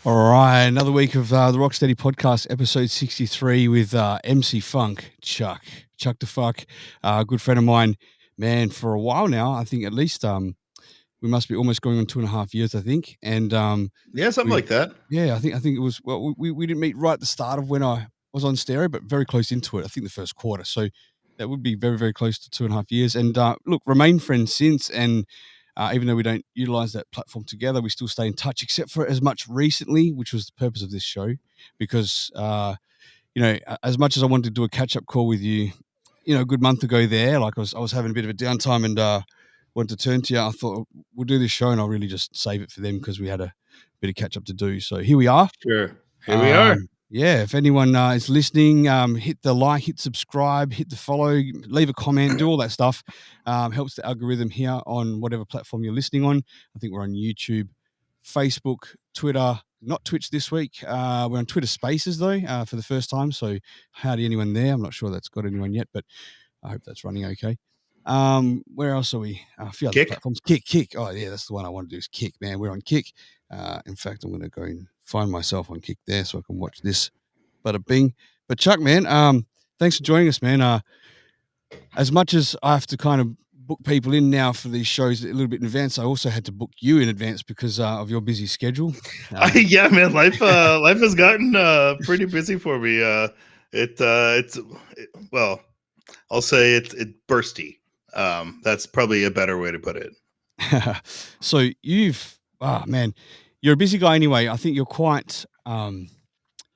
All right, another week of the Rocstedi podcast, episode 63 with MC Funk, Chuck the Fuck, good friend of mine, man, for a while now. I think at least we must be almost going on 2.5 years, I think. And Yeah, something we, like that. yeah, I think it was. Well, we didn't meet right at the start of when I was on stereo, but very close into it. I think the first quarter, so that would be very, very close to 2.5 years. And look, remain friends since, and even though we don't utilize that platform together, we still stay in touch, except for as much recently, which was the purpose of this show, because as much as I wanted to do a catch up call with you, a good month ago there, like I was having a bit of a downtime and wanted to turn to you. I thought we'll do this show and I'll really just save it for them because we had a bit of catch up to do. So here we are. Sure. Here we are. Yeah, if anyone is listening, hit the like, hit subscribe, hit the follow, leave a comment, do all that stuff. Helps the algorithm here on whatever platform you're listening on. I think we're on YouTube, Facebook, Twitter, not Twitch this week. We're on Twitter Spaces, though, for the first time. So howdy anyone there. I'm not sure that's got anyone yet, but I hope that's running okay. Where else are we? A few other Kick. platforms. Kick. Oh, yeah, that's the one I want to do is Kick, man. We're on Kick. In fact, I'm going to go and find myself on Kick there so I can watch this. Bada bing. But Chuck, man, thanks for joining us, man. As much as I have to kind of book people in now for these shows a little bit in advance, I also had to book you in advance because of your busy schedule. Yeah, man, life has gotten pretty busy for me. Well, I'll say it's bursty. That's probably a better way to put it. So man, you're a busy guy anyway. I think you're quite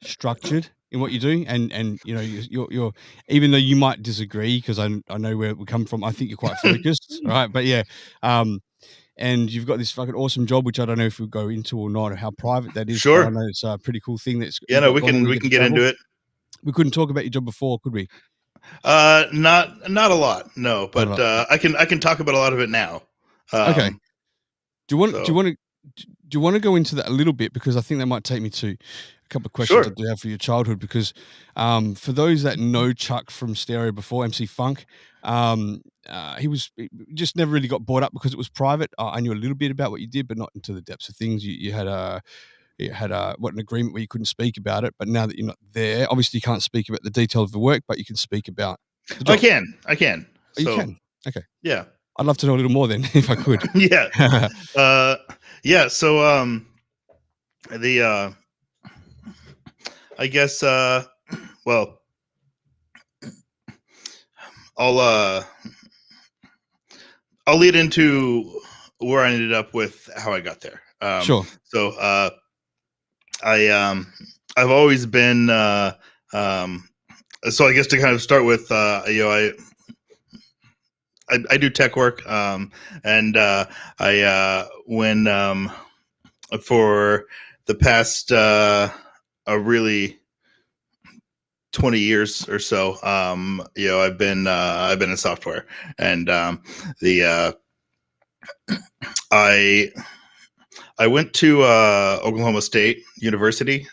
structured in what you do, and you're even though you might disagree because I know where we come from. I think you're quite focused, right? But yeah, and you've got this fucking awesome job, which I don't know if we go into or not, or how private that is. Sure. But I know it's a pretty cool thing. Yeah, no, we can get into it. We couldn't talk about your job before, could we? Not a lot, no, but I can talk about a lot of it now. Okay. Do you want to go into that a little bit, because I think that might take me to a couple of questions I do have for your childhood, because for those that know Chuck from stereo before, MC Funk, he just never really got brought up because it was private. I knew a little bit about what you did, but not into the depths of things. You had an agreement where you couldn't speak about it, but now that you're not there, obviously you can't speak about the detail of the work, but you can speak about the job. I can. Oh, you can? Okay. Yeah. I'd love to know a little more then, if I could. Yeah. Yeah. So, I guess, well, I'll lead into where I ended up with how I got there. Sure. So, I've always been, so I guess to kind of start with, I do tech work, and I when for the past really 20 years or so, I've been in software, and I went to Oklahoma State University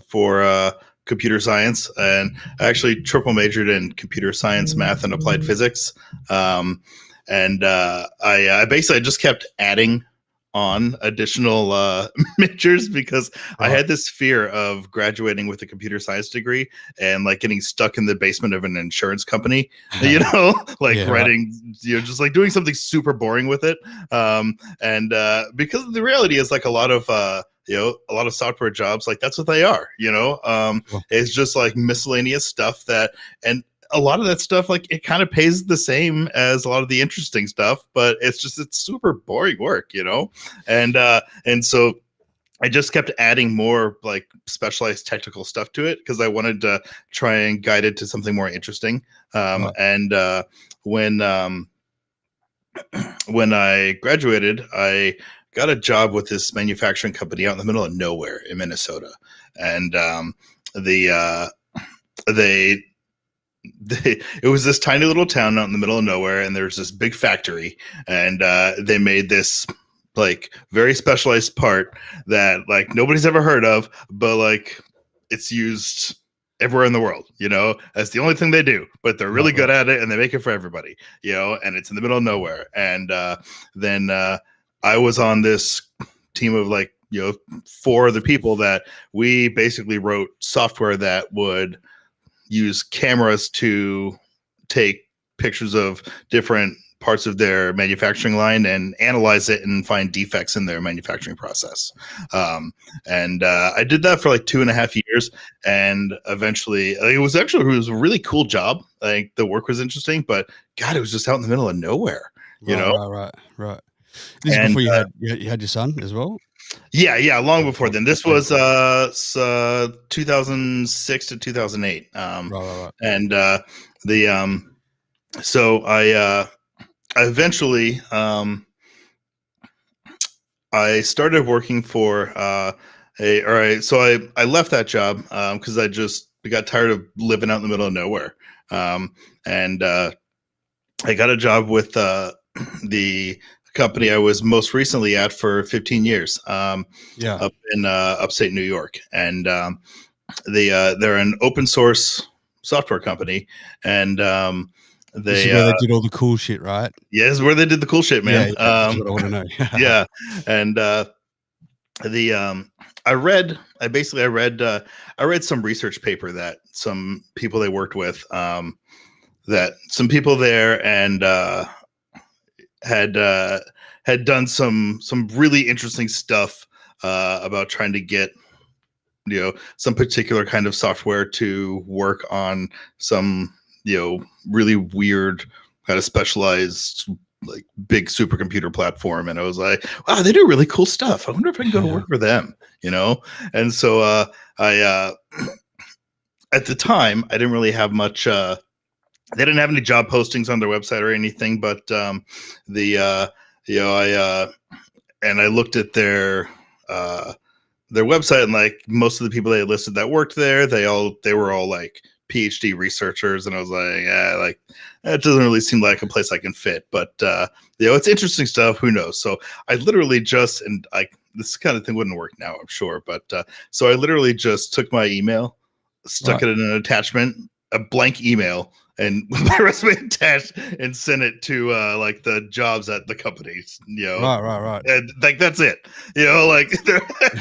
for computer science, and I actually triple majored in computer science, math, and applied physics. And I basically just kept adding on additional majors because I had this fear of graduating with a computer science degree and like getting stuck in the basement of an insurance company, writing, just like doing something super boring with it. And because the reality is like a lot of software jobs, like that's what they are, it's just like miscellaneous stuff and a lot of that stuff, like it kind of pays the same as a lot of the interesting stuff, but it's super boring work, and so I just kept adding more like specialized technical stuff to it because I wanted to try and guide it to something more interesting. And when I graduated, I got a job with this manufacturing company out in the middle of nowhere in Minnesota, and it was this tiny little town out in the middle of nowhere, and there's this big factory, and they made this like very specialized part that like nobody's ever heard of, but like it's used everywhere in the world, that's the only thing they do, but they're really good at it and they make it for everybody, and it's in the middle of nowhere. And then I was on this team of like 4 other people that we basically wrote software that would use cameras to take pictures of different parts of their manufacturing line and analyze it and find defects in their manufacturing process. And I did that for like 2.5 years, and eventually it was a really cool job. Like the work was interesting, but God, it was just out in the middle of nowhere, Right. This is And before you had your son as well? yeah, long Oh, before cool. then. This Okay, was cool. 2006 to 2008. Right. And the so I eventually I started working for I left that job because I got tired of living out in the middle of nowhere. And I got a job with the company I was most recently at for 15 years, Yeah. up in upstate New York. And they're an open source software company. And This is they where they did all the cool shit, right? yeah, this is where they did the cool shit, man. This is what I wanna know. Yeah, and the I read some research paper that some people they worked with, that some people there and had had done some really interesting stuff about trying to get some particular kind of software to work on some really weird kind of specialized like big supercomputer platform. And I was like, wow, they do really cool stuff. I wonder if I can go to work for them, And so I at the time I didn't really have much they didn't have any job postings on their website or anything, but the I and I looked at their website, and like most of the people they listed that worked there, they were all like PhD researchers, and I was like, yeah, like that doesn't really seem like a place I can fit. But it's interesting stuff. Who knows? So I literally this kind of thing wouldn't work now, I'm sure. But so I literally just took my email, stuck it in an attachment, a blank email, and my resume attached, and sent it to like the jobs at the companies. Right. And like that's it. Like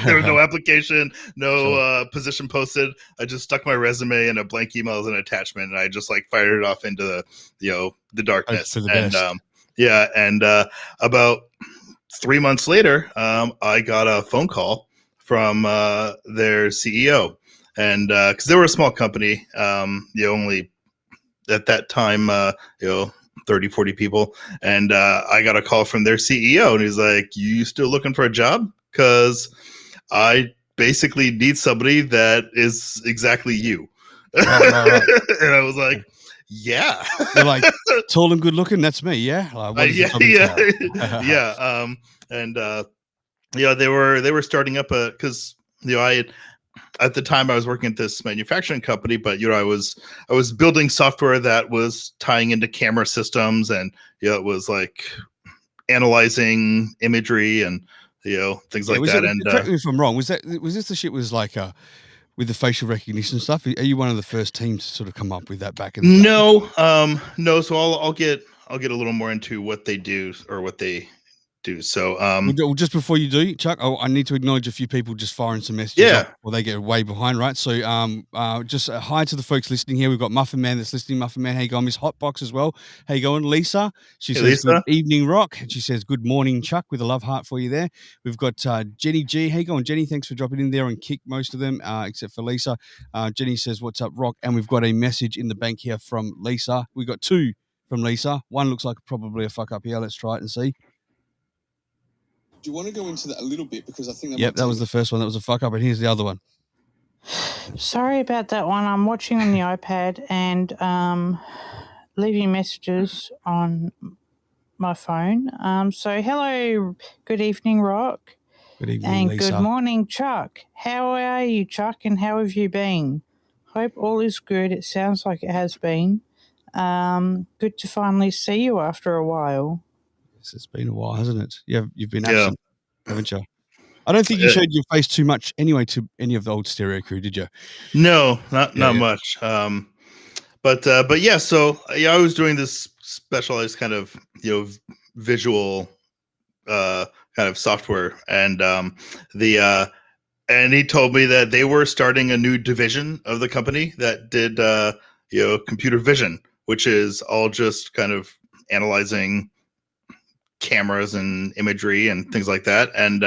there was no application, no position posted. I just stuck my resume in a blank email as an attachment, and I just like fired it off into the darkness. For the And best. and about 3 months later, I got a phone call from their CEO, and because they were a small company, only at that time 30, 40 people. And I got a call from their CEO, and he's like, you still looking for a job? Because I basically need somebody that is exactly you. Right. And I was like, yeah. You're like, tall and good looking, that's me, yeah? Like, what does the job entail? Yeah. And they were starting up because I had, at the time I was working at this manufacturing company, but I was building software that was tying into camera systems, and it was like analyzing imagery and things like that. And correct me if I'm wrong, was this the shit was like with the facial recognition stuff? Are you one of the first teams to sort of come up with that back in the day? No. So I'll get a little more into what they do or what they do. So Well, just before you do, Chuck, I need to acknowledge a few people just firing some messages off yeah, before they get way behind, right? So, just hi to the folks listening here. We've got Muffin Man that's listening. Muffin Man, how you going? Miss Hotbox as well. How you going? Lisa, she hey says, good Lisa. evening, Rock. And she says, good morning, Chuck, with a love heart for you there. We've got Jenny G. How you going, Jenny? Thanks for dropping in there and kick most of them, except for Lisa. Jenny says, what's up, Rock? And we've got a message in the bank here from Lisa. We've got two from Lisa. One looks like probably a fuck up here. Let's try it and see. Do you want to go into that a little bit? Because I think that was the first one. That was a fuck up. And here's the other one. Sorry about that one. I'm watching on the iPad and leaving messages on my phone. So hello, good evening, Rock. Good evening, and Lisa. Good morning, Chuck. How are you, Chuck, and how have you been? Hope all is good. It sounds like it has been. Good to finally see you after a while. It's been a while, hasn't it? You've been absent, haven't you? I don't think you showed your face too much anyway to any of the old stereo crew, did you? No, not much. But yeah, so I was doing this specialized kind of visual kind of software, and and he told me that they were starting a new division of the company that did computer vision, which is all just kind of analyzing cameras and imagery and things like that. And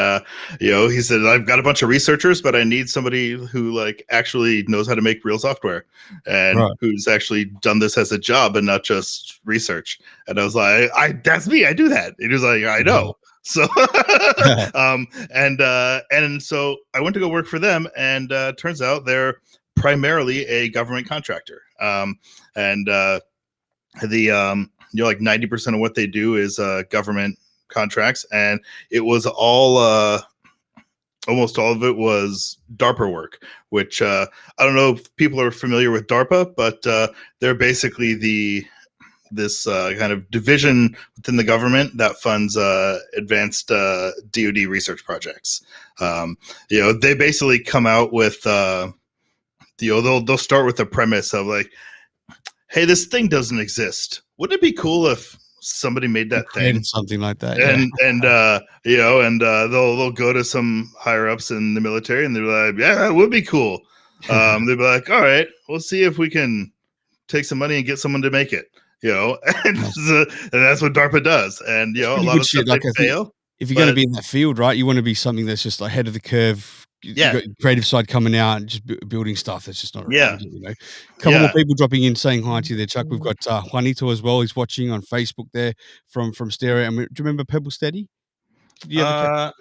he said, I've got a bunch of researchers, but I need somebody who like actually knows how to make real software and Right. who's actually done this as a job and not just research. And I was like, that's me, I do that. He was like, I know. So and so I went to go work for them, and turns out they're primarily a government contractor. And like 90% of what they do is government contracts, and it was all almost all of it was DARPA work, which I don't know if people are familiar with DARPA, but they're basically this kind of division within the government that funds advanced DoD research projects. They basically come out with they'll start with the premise of like, hey, this thing doesn't exist. Wouldn't it be cool if somebody made that thing? Something like that. And they'll go to some higher ups in the military, and they're like, yeah, that would be cool. They'd be like, all right, we'll see if we can take some money and get someone to make it. And that's what DARPA does. And a lot of stuff like, they fail. If you're going to be in that field, right, you want to be something that's just ahead of the curve. Yeah, you got creative side coming out and just building stuff that's just not around, A couple more people dropping in saying hi to you there, Chuck. We've got Juanito as well. He's watching on Facebook there from Stereo. And do you remember Pebble Steady? Did you ever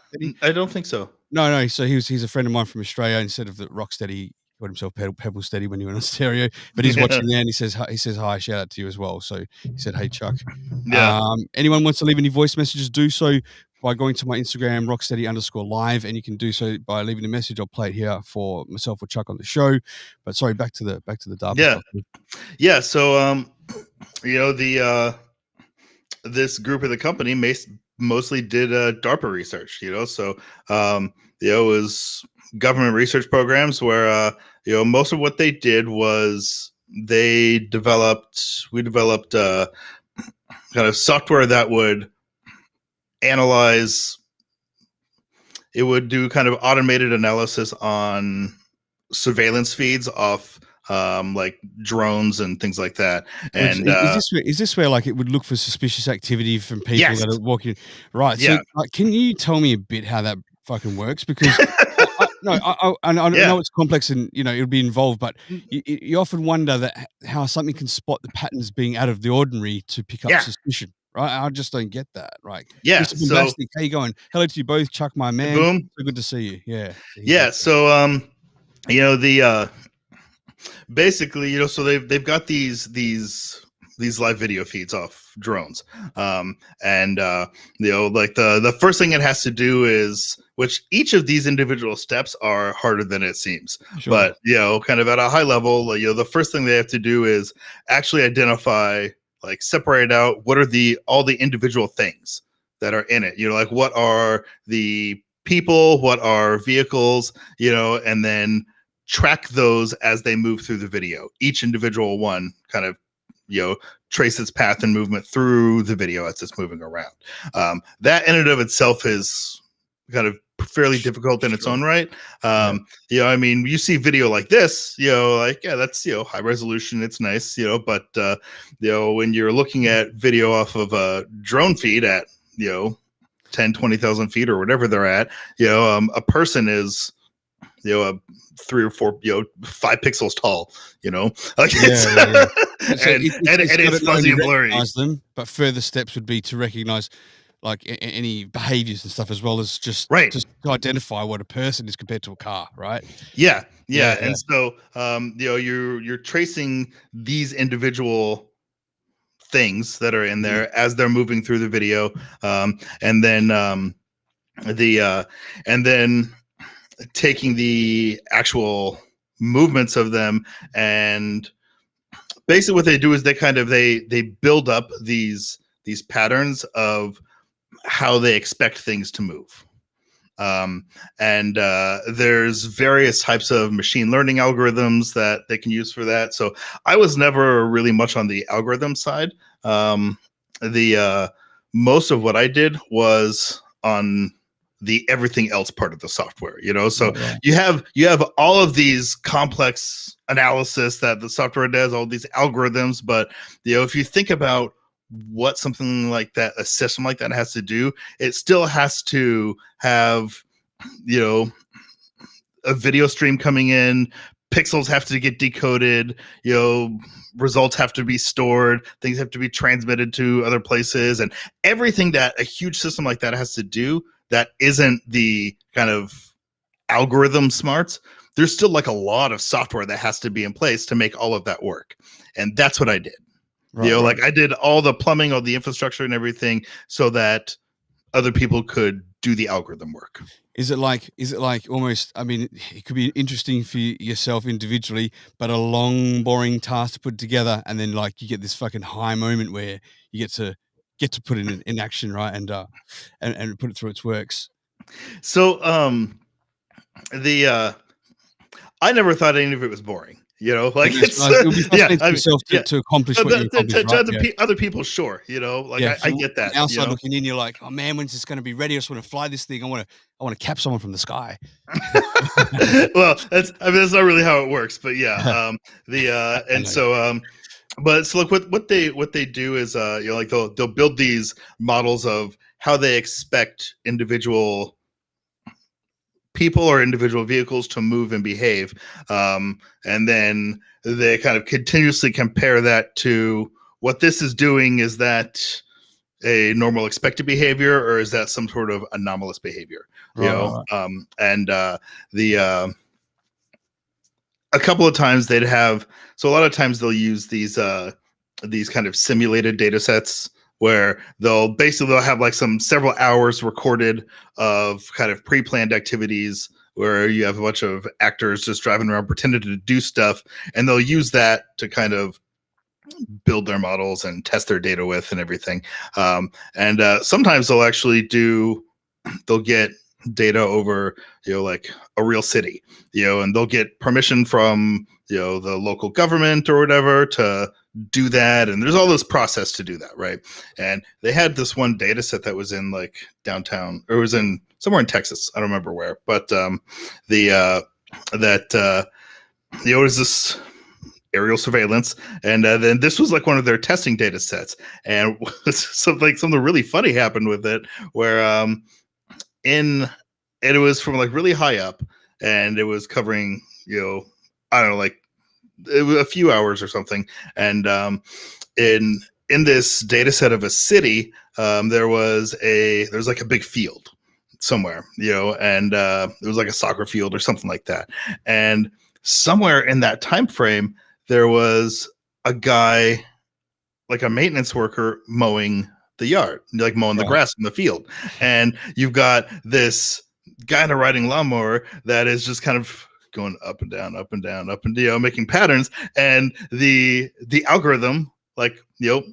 I don't think so. No. So he's a friend of mine from Australia. Instead of the Rocstedi, he called himself Pebble Steady when he went on Stereo. But he's watching there, and he says hi. Shout out to you as well. So he said, hey, Chuck. Yeah. Anyone wants to leave any voice messages, do so by going to my Instagram, Rocstedi_live, and you can do so by leaving a message. I'll play it here for myself or Chuck on the show. But sorry, back to the DARPA stuff. Yeah. So this group of the company mostly did DARPA research. So it was government research programs where most of what they did was we developed kind of software that would analyze. It would do kind of automated analysis on surveillance feeds off like drones and things like that. And is this where like it would look for suspicious activity from people that are walking? Right. Yeah. So can you tell me a bit how that fucking works? Because I know it's complex and it'll be involved, but you often wonder how something can spot the patterns being out of the ordinary to pick up suspicion. Right, I just don't get that. Right, yeah. Mr. Bombastic, how you going? Hello to you both, Chuck, my man. Boom. So good to see you. Yeah. So basically, so they've got these live video feeds off drones, and like the first thing it has to do is, which each of these individual steps are harder than it seems. Sure. But kind of at a high level, the first thing they have to do is actually identify, like separate out what are all the individual things that are in it. Like what are the people, what are vehicles, and then track those as they move through the video. Each individual one kind of trace its path and movement through the video as it's moving around. That in and of itself is kind of fairly difficult in its own right. I mean, you see video like this, that's high resolution, it's nice, but when you're looking at video off of a drone feed at 10-20,000 feet or whatever they're at, a person is a 3 or 4 5 pixels tall, like it's fuzzy and blurry. Them, but further steps would be to recognize like any behaviors and stuff, as well as just to identify what a person is compared to a car, right? Yeah. And so you're tracing these individual things that are in there as they're moving through the video, and then taking the actual movements of them, and basically what they do is they build up these patterns of how they expect things to move. And there's various types of machine learning algorithms that they can use for that. So I was never really much on the algorithm side. Most of what I did was on the everything else part of the software, you know. So Right. you have all of these complex analysis that the software does, all these algorithms, but you know, if you think about what something like that, a system like that has to do, it still has to have, you know, a video stream coming in, pixels have to get decoded, you know, results have to be stored, things have to be transmitted to other places, and everything that a huge system like that has to do that isn't the kind of algorithm smarts, there's still like a lot of software that has to be in place to make all of that work. And that's what I did. Right, You know, right. like I did all the plumbing, all the infrastructure and everything so that other people could do the algorithm work. Is it like almost, I mean, it could be interesting for yourself individually, but a long, boring task to put together, and then like you get this fucking high moment where you get to put it in action, right? And put it through its works. So the I never thought any of it was boring. You know, like Yes, it's like, it would be yeah, fascinating for I mean, yourself yeah. to accomplish what you accomplished, To right? Yeah. other people, sure. You know, like Yeah, I from get that. the You outside know, looking in, you're like, "Oh, man, when's this gonna be ready? I just wanna fly this thing. I wanna cap someone from the sky." well, that's not really how it works, but yeah. The I and know, so but so look what they do is you know, like they'll build these models of how they expect individual people or individual vehicles to move and behave, and then they kind of continuously compare that to what this is doing. Is that a normal expected behavior, or is that some sort of anomalous behavior? You right, right, know, right. and the a couple of times they'd have, so a lot of times they'll use these kind of simulated data sets where they'll have like some several hours recorded of kind of pre-planned activities where you have a bunch of actors just driving around pretending to do stuff, and they'll use that to kind of build their models and test their data with and everything. And sometimes they'll get data over, you know, like a real city, you know, and they'll get permission from, you know, the local government or whatever to do that. And there's all this process to do that, right? And they had this one data set that was in like downtown, or it was in somewhere in Texas, I don't remember where, but the that you know, it was this aerial surveillance, and then this was like one of their testing data sets, and something really funny happened with it, where in and it was from like really high up, and it was covering, you know, I don't know, like it was a few hours or something, and in this data set of a city, there's like a big field somewhere, you know, and it was like a soccer field or something like that, and somewhere in that time frame there was a guy, like a maintenance worker, mowing the yard, like mowing the Right. grass in the field. And you've got this guy in a riding lawnmower that is just kind of going up and down, up and down, up and down, you know, making patterns. And the algorithm, like, you know,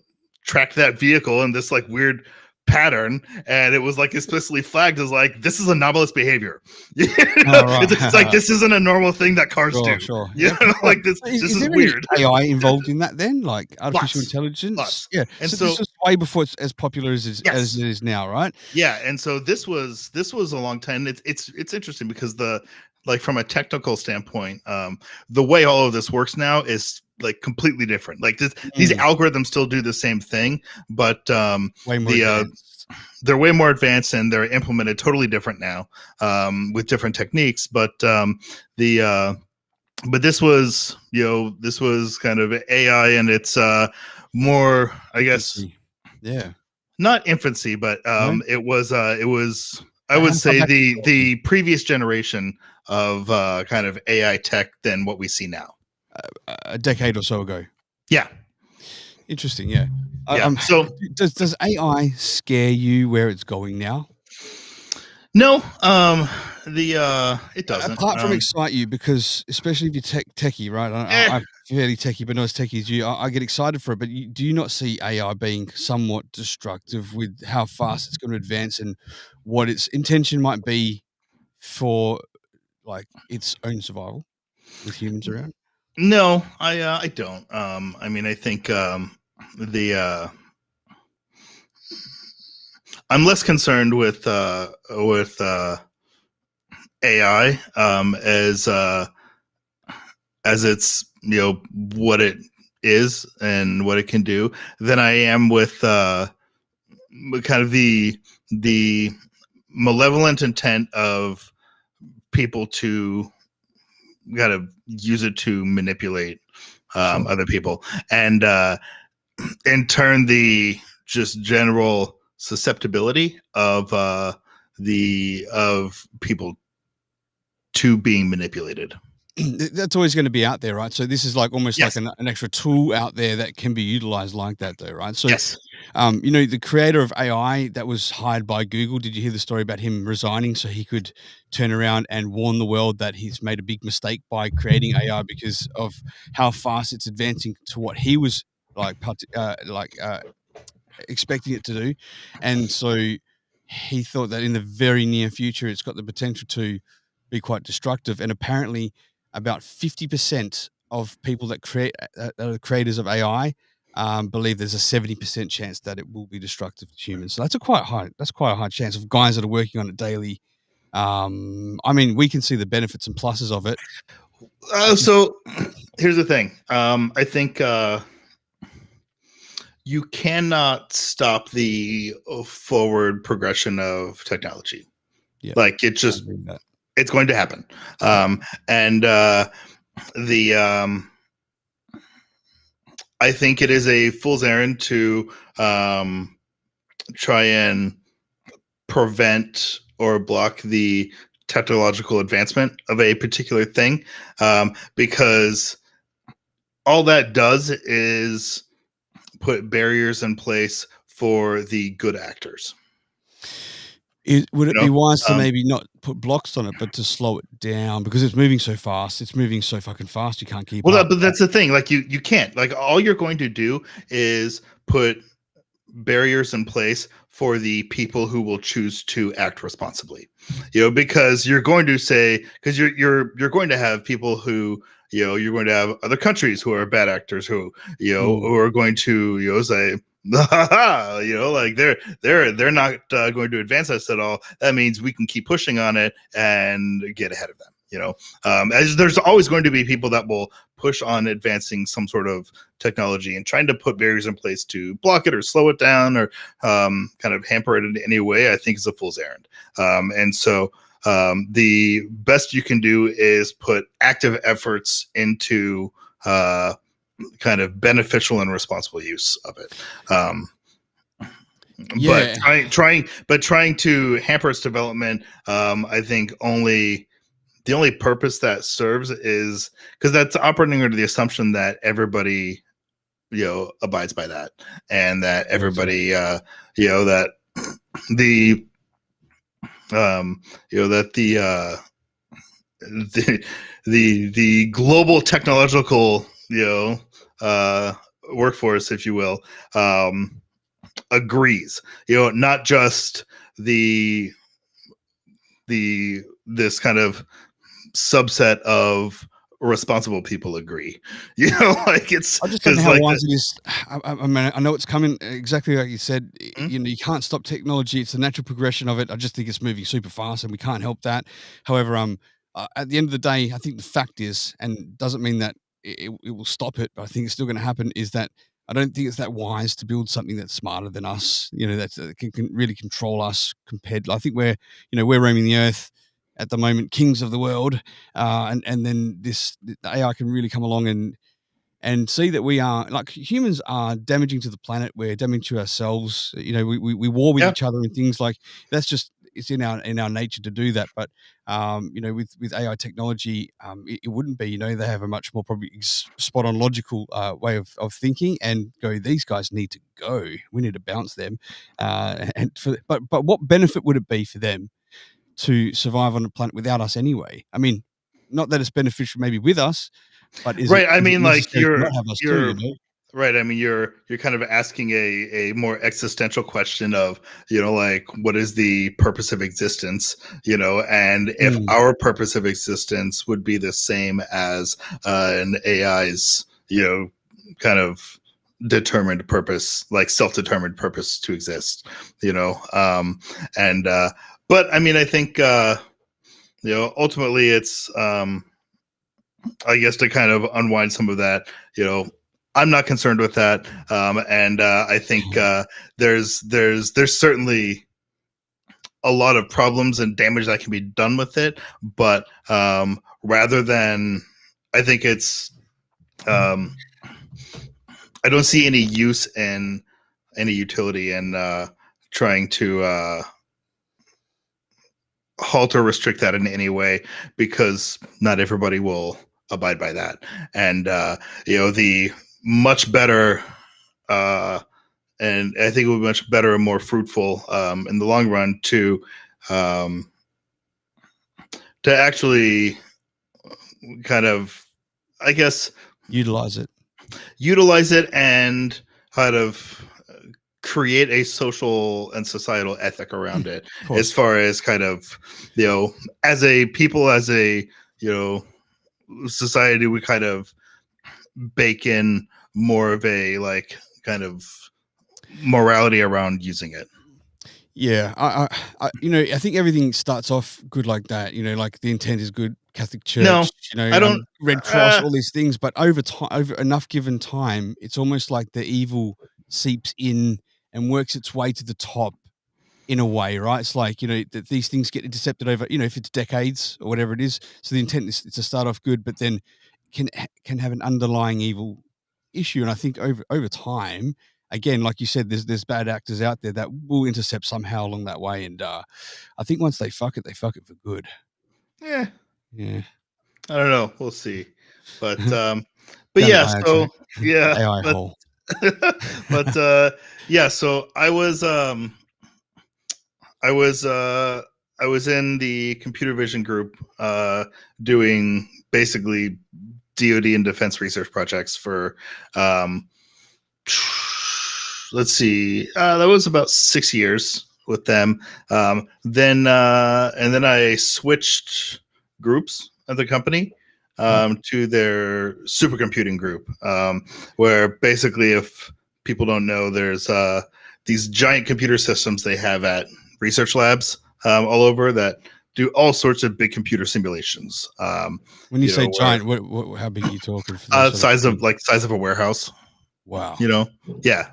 tracked that vehicle in this like weird pattern, and it was like explicitly flagged as like, this is anomalous behavior. You know? Oh, right. It's like, this isn't a normal thing that cars Sure, do. sure. You Yeah, know, right. like this So this is is there any weird. AI involved in that then? Like artificial Lots, intelligence? lots. Yeah. And So this so was way before it's as popular as yes, it is now, right? yeah, and so this was a long time. It's interesting because the, like, from a technical standpoint, the way all of this works now is like completely different. Like these Mm, algorithms still do the same thing, but way more the advanced. they're way more advanced and they're implemented totally different now, with different techniques. The but this was kind of AI, and it's more, I guess, Infancy. Yeah. not infancy, but No? it was, I How would far say, back are we talking? the previous generation of kind of AI tech than what we see now. A decade or so ago. Yeah, Interesting, yeah. yeah. So Does AI scare you where it's going now? no, the it doesn't. Apart from excite you, because especially if you're techie, right? Eh, I'm fairly techie, but not as techie as you. I get excited for it, but do you not see AI being somewhat destructive with how fast it's going to advance and what its intention might be for like its own survival with humans around? no, I don't. I mean, I think the I'm less concerned with AI as it's what it is and what it can do than I am with kind of the malevolent intent of people to kind of use it to manipulate Sure. other people, and in turn the just general susceptibility of people to being manipulated. That's always going to be out there, right? So this is like almost like Yes. an extra tool out there that can be utilized like that, though, right? So, Yes. the creator of AI that was hired by Google. Did you hear the story about him resigning so he could turn around and warn the world that he's made a big mistake by creating AI because of how fast it's advancing to what he was like, expecting it to do, and so he thought that in the very near future it's got the potential to be quite destructive. And apparently, about 50% of people that are creators of AI believe there's a 70% chance that it will be destructive to humans. So that's quite a high chance of guys that are working on it daily. I mean, we can see the benefits and pluses of it. So here's the thing. I think you cannot stop the forward progression of technology. Yeah, Like I agree with that. it's going to happen. And the I think it is a fool's errand to try and prevent or block the technological advancement of a particular thing, because all that does is put barriers in place for the good actors. Would it You be know, wise to maybe not put blocks on it, but to slow it down because it's moving so fast? It's moving so fucking fast, you can't keep up. but that's the thing. Like you can't. Like all you're going to do is put barriers in place for the people who will choose to act responsibly. Because you're going to say, because you're going to have people who, you're going to have other countries who are bad actors who, who are going to, say, like they're not going to advance us at all. That means we can keep pushing on it and get ahead of them. As there's always going to be people that will push on advancing some sort of technology, and trying to put barriers in place to block it or slow it down or kind of hamper it in any way, I think is a fool's errand. And so the best you can do is put active efforts into kind of beneficial and responsible use of it. Yeah. But trying to hamper its development, I think the only purpose that serves is because that's operating under the assumption that everybody, abides by that, and that everybody, that the, that the global technological, workforce, if you will, agrees, not just this kind of subset of responsible people agree. Like it's I just don't know because how like wise it is. I mean, I know it's coming exactly like you said. Mhm. You can't stop technology; it's the natural progression of it. I just think it's moving super fast, and we can't help that. However, at the end of the day, I think the fact is, and doesn't mean that it will stop it, but I think it's still going to happen. Is that I don't think it's that wise to build something that's smarter than us. That can really control us. Compared, I think we're roaming the earth at the moment, kings of the world, and then the AI can really come along and see that we are like humans are damaging to the planet. We're damaging to ourselves. We war with yeah, each other and things like that's just it's in our nature to do that. But with AI technology, it wouldn't be. They have a much more probably spot on logical way of thinking and go. These guys need to go. We need to bounce them. But what benefit would it be for them to survive on the planet without us anyway? I mean, not that it's beneficial maybe with us, but is right. I it mean, like necessary to not have us too, you're right. I mean, you're kind of asking a more existential question of, like, what is the purpose of existence, and if Mm. our purpose of existence would be the same as an AI's, kind of determined purpose, like self-determined purpose to exist, and but I mean, I think ultimately it's I guess to kind of unwind some of that, I'm not concerned with that, and I think there's certainly a lot of problems and damage that can be done with it, but rather than, I think it's I don't see any use in any utility in trying to halt or restrict that in any way, because not everybody will abide by that. And the much better and I think it would be much better and more fruitful in the long run to actually kind of, I guess, Utilize it. And kind of create a social and societal ethic around it, as far as kind of, as a people, as a, society, we kind of bake in more of a like kind of morality around using it. Yeah, I I think everything starts off good like that. Like the intent is good. Catholic Church, No, I don't. Red Cross, all these things. But over time, over enough given time, it's almost like the evil seeps in and works its way to the top in a way, right? It's like, that these things get intercepted over, if it's decades or whatever it is. So the intent is to start off good, but then can have an underlying evil issue. And I think over time, again, like you said, there's bad actors out there that will intercept somehow along that way. And I think once they fuck it for good. Yeah. Yeah. I don't know. We'll see. But Down yeah, the so track. yeah. AI hole. But yeah, so I was in the computer vision group doing basically DoD and defense research projects for let's see, that was about 6 years with them. Then I switched groups at the company to their supercomputing group, where basically, if people don't know, there's these giant computer systems they have at research labs all over that do all sorts of big computer simulations. When you say giant, how big are you talking? For those size of a warehouse. Wow. Yeah.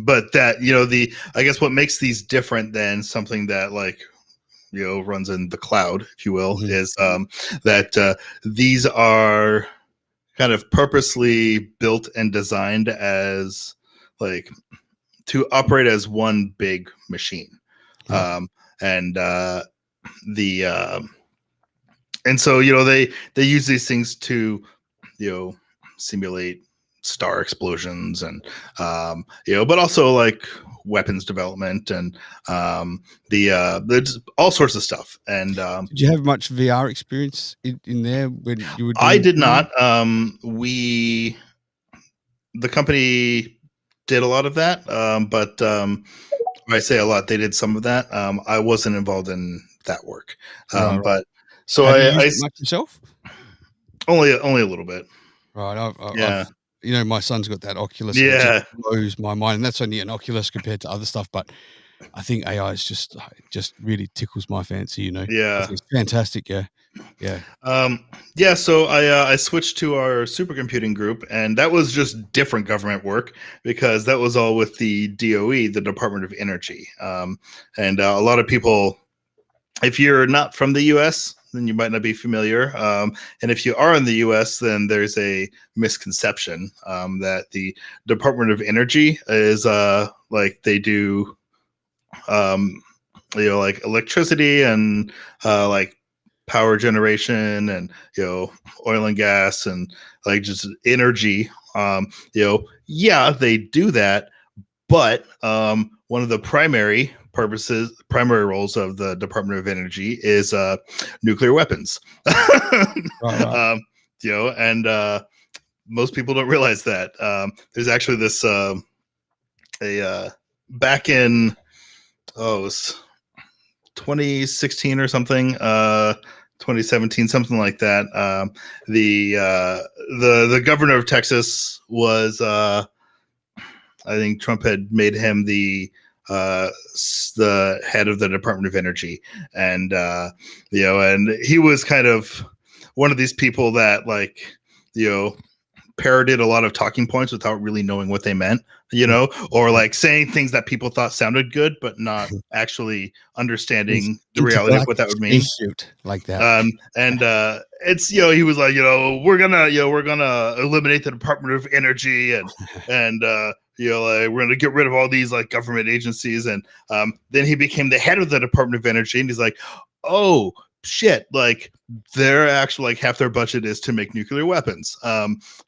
But that, I guess what makes these different than something that like, runs in the cloud, if you will, is that these are kind of purposely built and designed as like to operate as one big machine. Right. And so they use these things to simulate star explosions and but also like weapons development and there's all sorts of stuff. And did you have much VR experience in there when you were doing I did not. The company did a lot of that, but I say a lot, they did some of that. I wasn't involved in that work. Right. But so have you I used it much yourself? Only a little bit. Right. Yeah. My son's got that Oculus. Yeah. And it just blows my mind, and that's only an Oculus compared to other stuff. But I think AI is just really tickles my fancy. Yeah. I think it's fantastic. Yeah. Yeah. So I switched to our supercomputing group, and that was just different government work because that was all with the DOE, the Department of Energy. And a lot of people, if you're not from the U.S., then you might not be familiar. And if you are in the U.S., then there's a misconception that the Department of Energy is like they do, like electricity and like power generation and oil and gas and like just energy. Yeah, they do that, but one of the primary roles of the Department of Energy is nuclear weapons. Right. And most people don't realize that. There's actually this back in it was 2016 or something. 2017, something like that. The governor of Texas was, I think Trump had made him the head of the Department of Energy, and and he was kind of one of these people that, like, parroted a lot of talking points without really knowing what they meant, or like saying things that people thought sounded good, but not actually understanding the reality of what that would mean. Like that. And it's, he was like, we're gonna eliminate the Department of Energy, and like, we're gonna get rid of all these like government agencies. And then he became the head of the Department of Energy, and he's like, oh shit, like their actual, like, half their budget is to make nuclear weapons.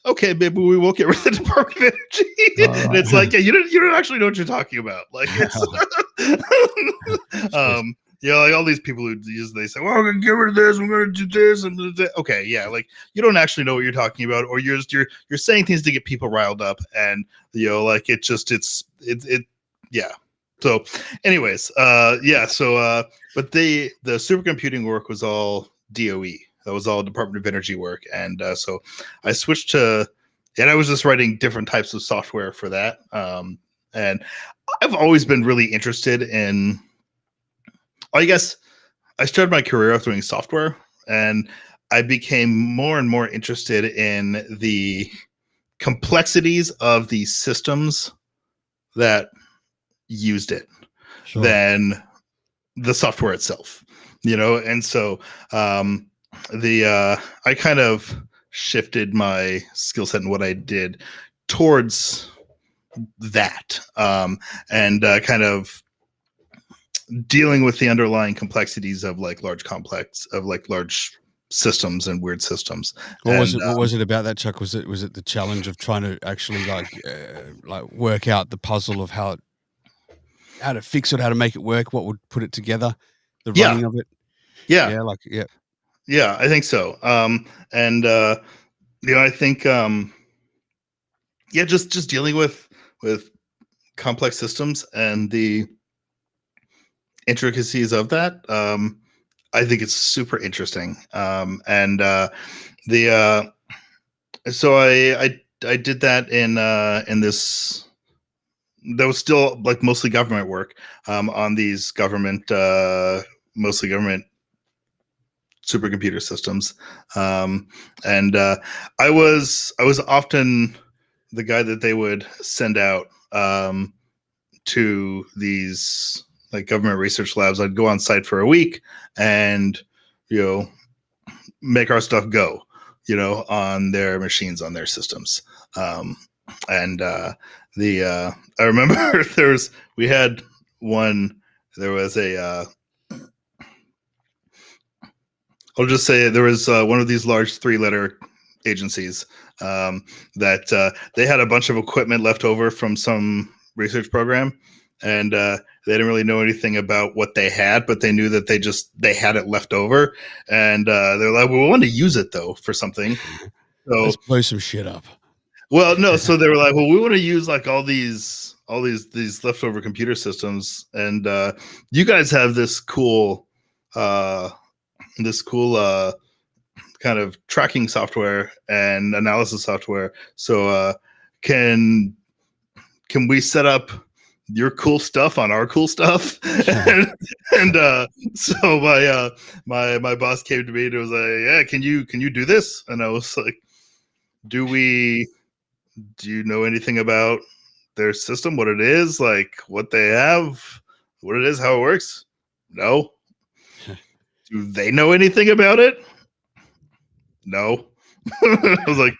Okay, maybe we won't get rid of the Department of Energy. And it's like, yeah, you don't actually know what you're talking about. Like, it's like all these people who they say, well, we're gonna get rid of this, we're gonna do this, and okay, yeah, like you don't actually know what you're talking about, or you're saying things to get people riled up, and like it yeah. So anyways, but the supercomputing work was all DOE. That was all Department of Energy work. And so I switched and I was just writing different types of software for that. And I've always been really interested in, I guess I started my career off doing software, and I became more and more interested in the complexities of the systems that used it than the software itself, and so I kind of shifted my skill set and what I did towards that, and kind of dealing with the underlying complexities of like large systems and weird systems. What was it about that, Chuck? Was it the challenge of trying to actually like work out the puzzle of how to fix it, how to make it work, what would put it together, the running of it? Yeah, I think so. I think just dealing with complex systems and the intricacies of that, I think it's super interesting. So I did that in this. That was still like mostly government work, on these mostly government supercomputer systems, and I was often the guy that they would send out to these like government research labs. I'd go on site for a week and make our stuff go, on their machines, on their systems. I remember there was I'll just say there was one of these large 3-letter agencies that they had a bunch of equipment left over from some research program, and they didn't really know anything about what they had, but they knew that they had it left over, and they're like, well, we want to use it though for something. So let's blow some shit up. Well, no, so they were like, well, we want to use like all these leftover computer systems, and you guys have this cool kind of tracking software and analysis software. So can we set up your cool stuff on our cool stuff? and so my boss came to me and was like, yeah, can you do this? And I was like, do you know anything about their system, what it is, like what they have, what it is, how it works? No. Do they know anything about it? No. I was like,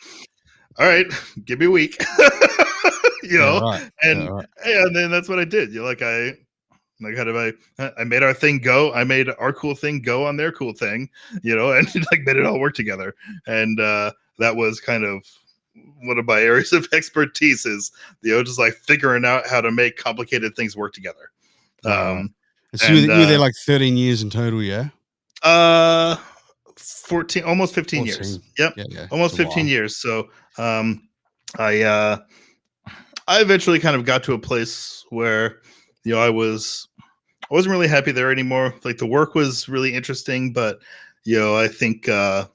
all right, give me a week. And then that's what I did. I made our thing go. I made our cool thing go on their cool thing, and like made it all work together. And that was kind of one of my areas of expertise, is just like figuring out how to make complicated things work together. So you were there like 13 years in total, yeah? 14, almost 15 years. Yep. Yeah. Almost 15 years. So I eventually kind of got to a place where I wasn't really happy there anymore. Like the work was really interesting, but I think I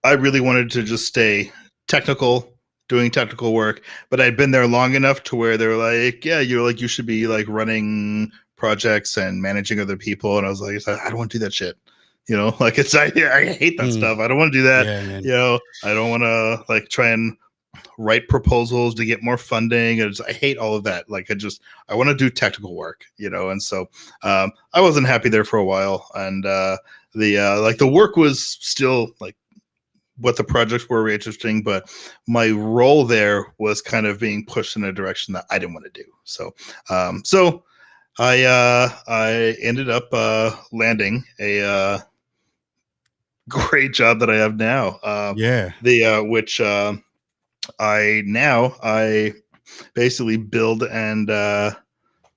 really wanted to just stay technical, doing technical work, but I'd been there long enough to where they're like, yeah, you should be like running projects and managing other people. And I was like, I don't want to do that shit. Like I hate that stuff. I don't want to do that. Yeah, man. I don't want to like try and write proposals to get more funding. I hate all of that. Like I want to do technical work, and so I wasn't happy there for a while. And the work was still like what the projects were interesting, but my role there was kind of being pushed in a direction that I didn't want to do. So I ended up landing a great job that I have now. Which I basically build and how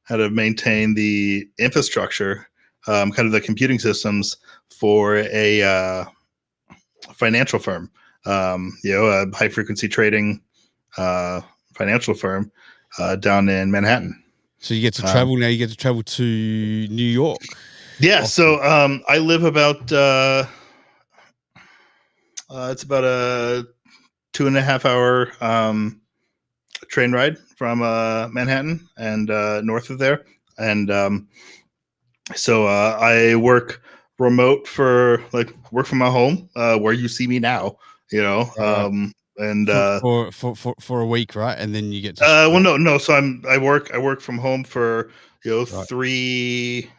to maintain the infrastructure, kind of the computing systems for a financial firm, a high frequency trading financial firm down in Manhattan. So you get to travel now. You get to travel to New York. Yeah. Often. So I live about it's about a 2.5 hour train ride from Manhattan and north of there, and so I work remote work from my home, where you see me now, Right. and for a week, right? And then you get to no. So I work from home for right. three,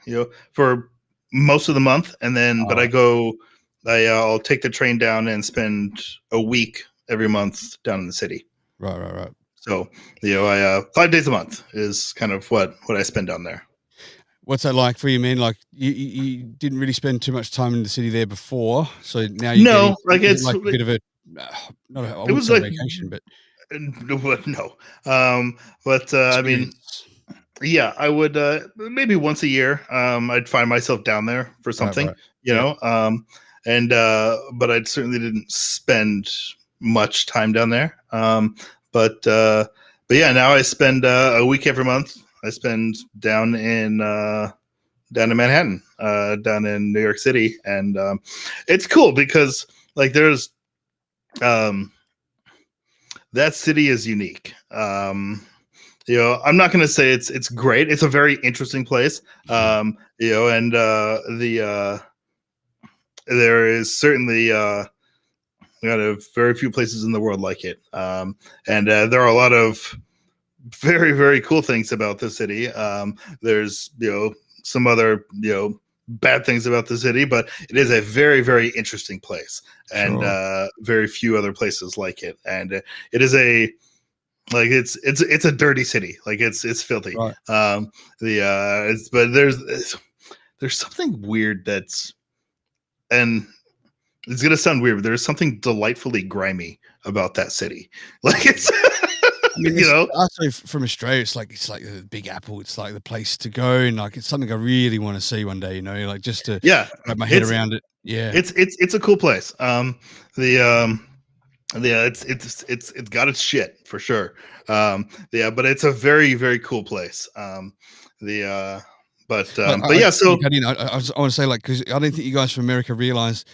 for most of the month, and then but I'll take the train down and spend a week every month down in the city. Right. So I 5 days a month is kind of what I spend down there. What's that like for you, man? Like you didn't really spend too much time in the city there before, so now you're getting it's like a bit of a I wouldn't say vacation, but no. I mean, yeah, I would maybe once a year. I'd find myself down there for something, right. but I certainly didn't spend much time down there. But yeah, now I spend a week every month. I spend down in Manhattan, down in New York City, and it's cool because like there's that city is unique. I'm not going to say it's great. It's a very interesting place. And there is certainly very few places in the world like it. And there are a lot of very, very cool things about the city. There's some other bad things about the city, but it is a very, very interesting place, and very few other places like it. And it is it's a dirty city. Like it's filthy. Right. But there's something weird and it's gonna sound weird, but there's something delightfully grimy about that city. Like it's. I mean, also from Australia, it's like the Big Apple. It's like the place to go, and like it's something I really want to see one day. Like just to wrap my head around it. Yeah, it's a cool place. It's got its shit for sure. But it's a very, very cool place. But yeah. So I want to say, like, because I don't think you guys from America realize,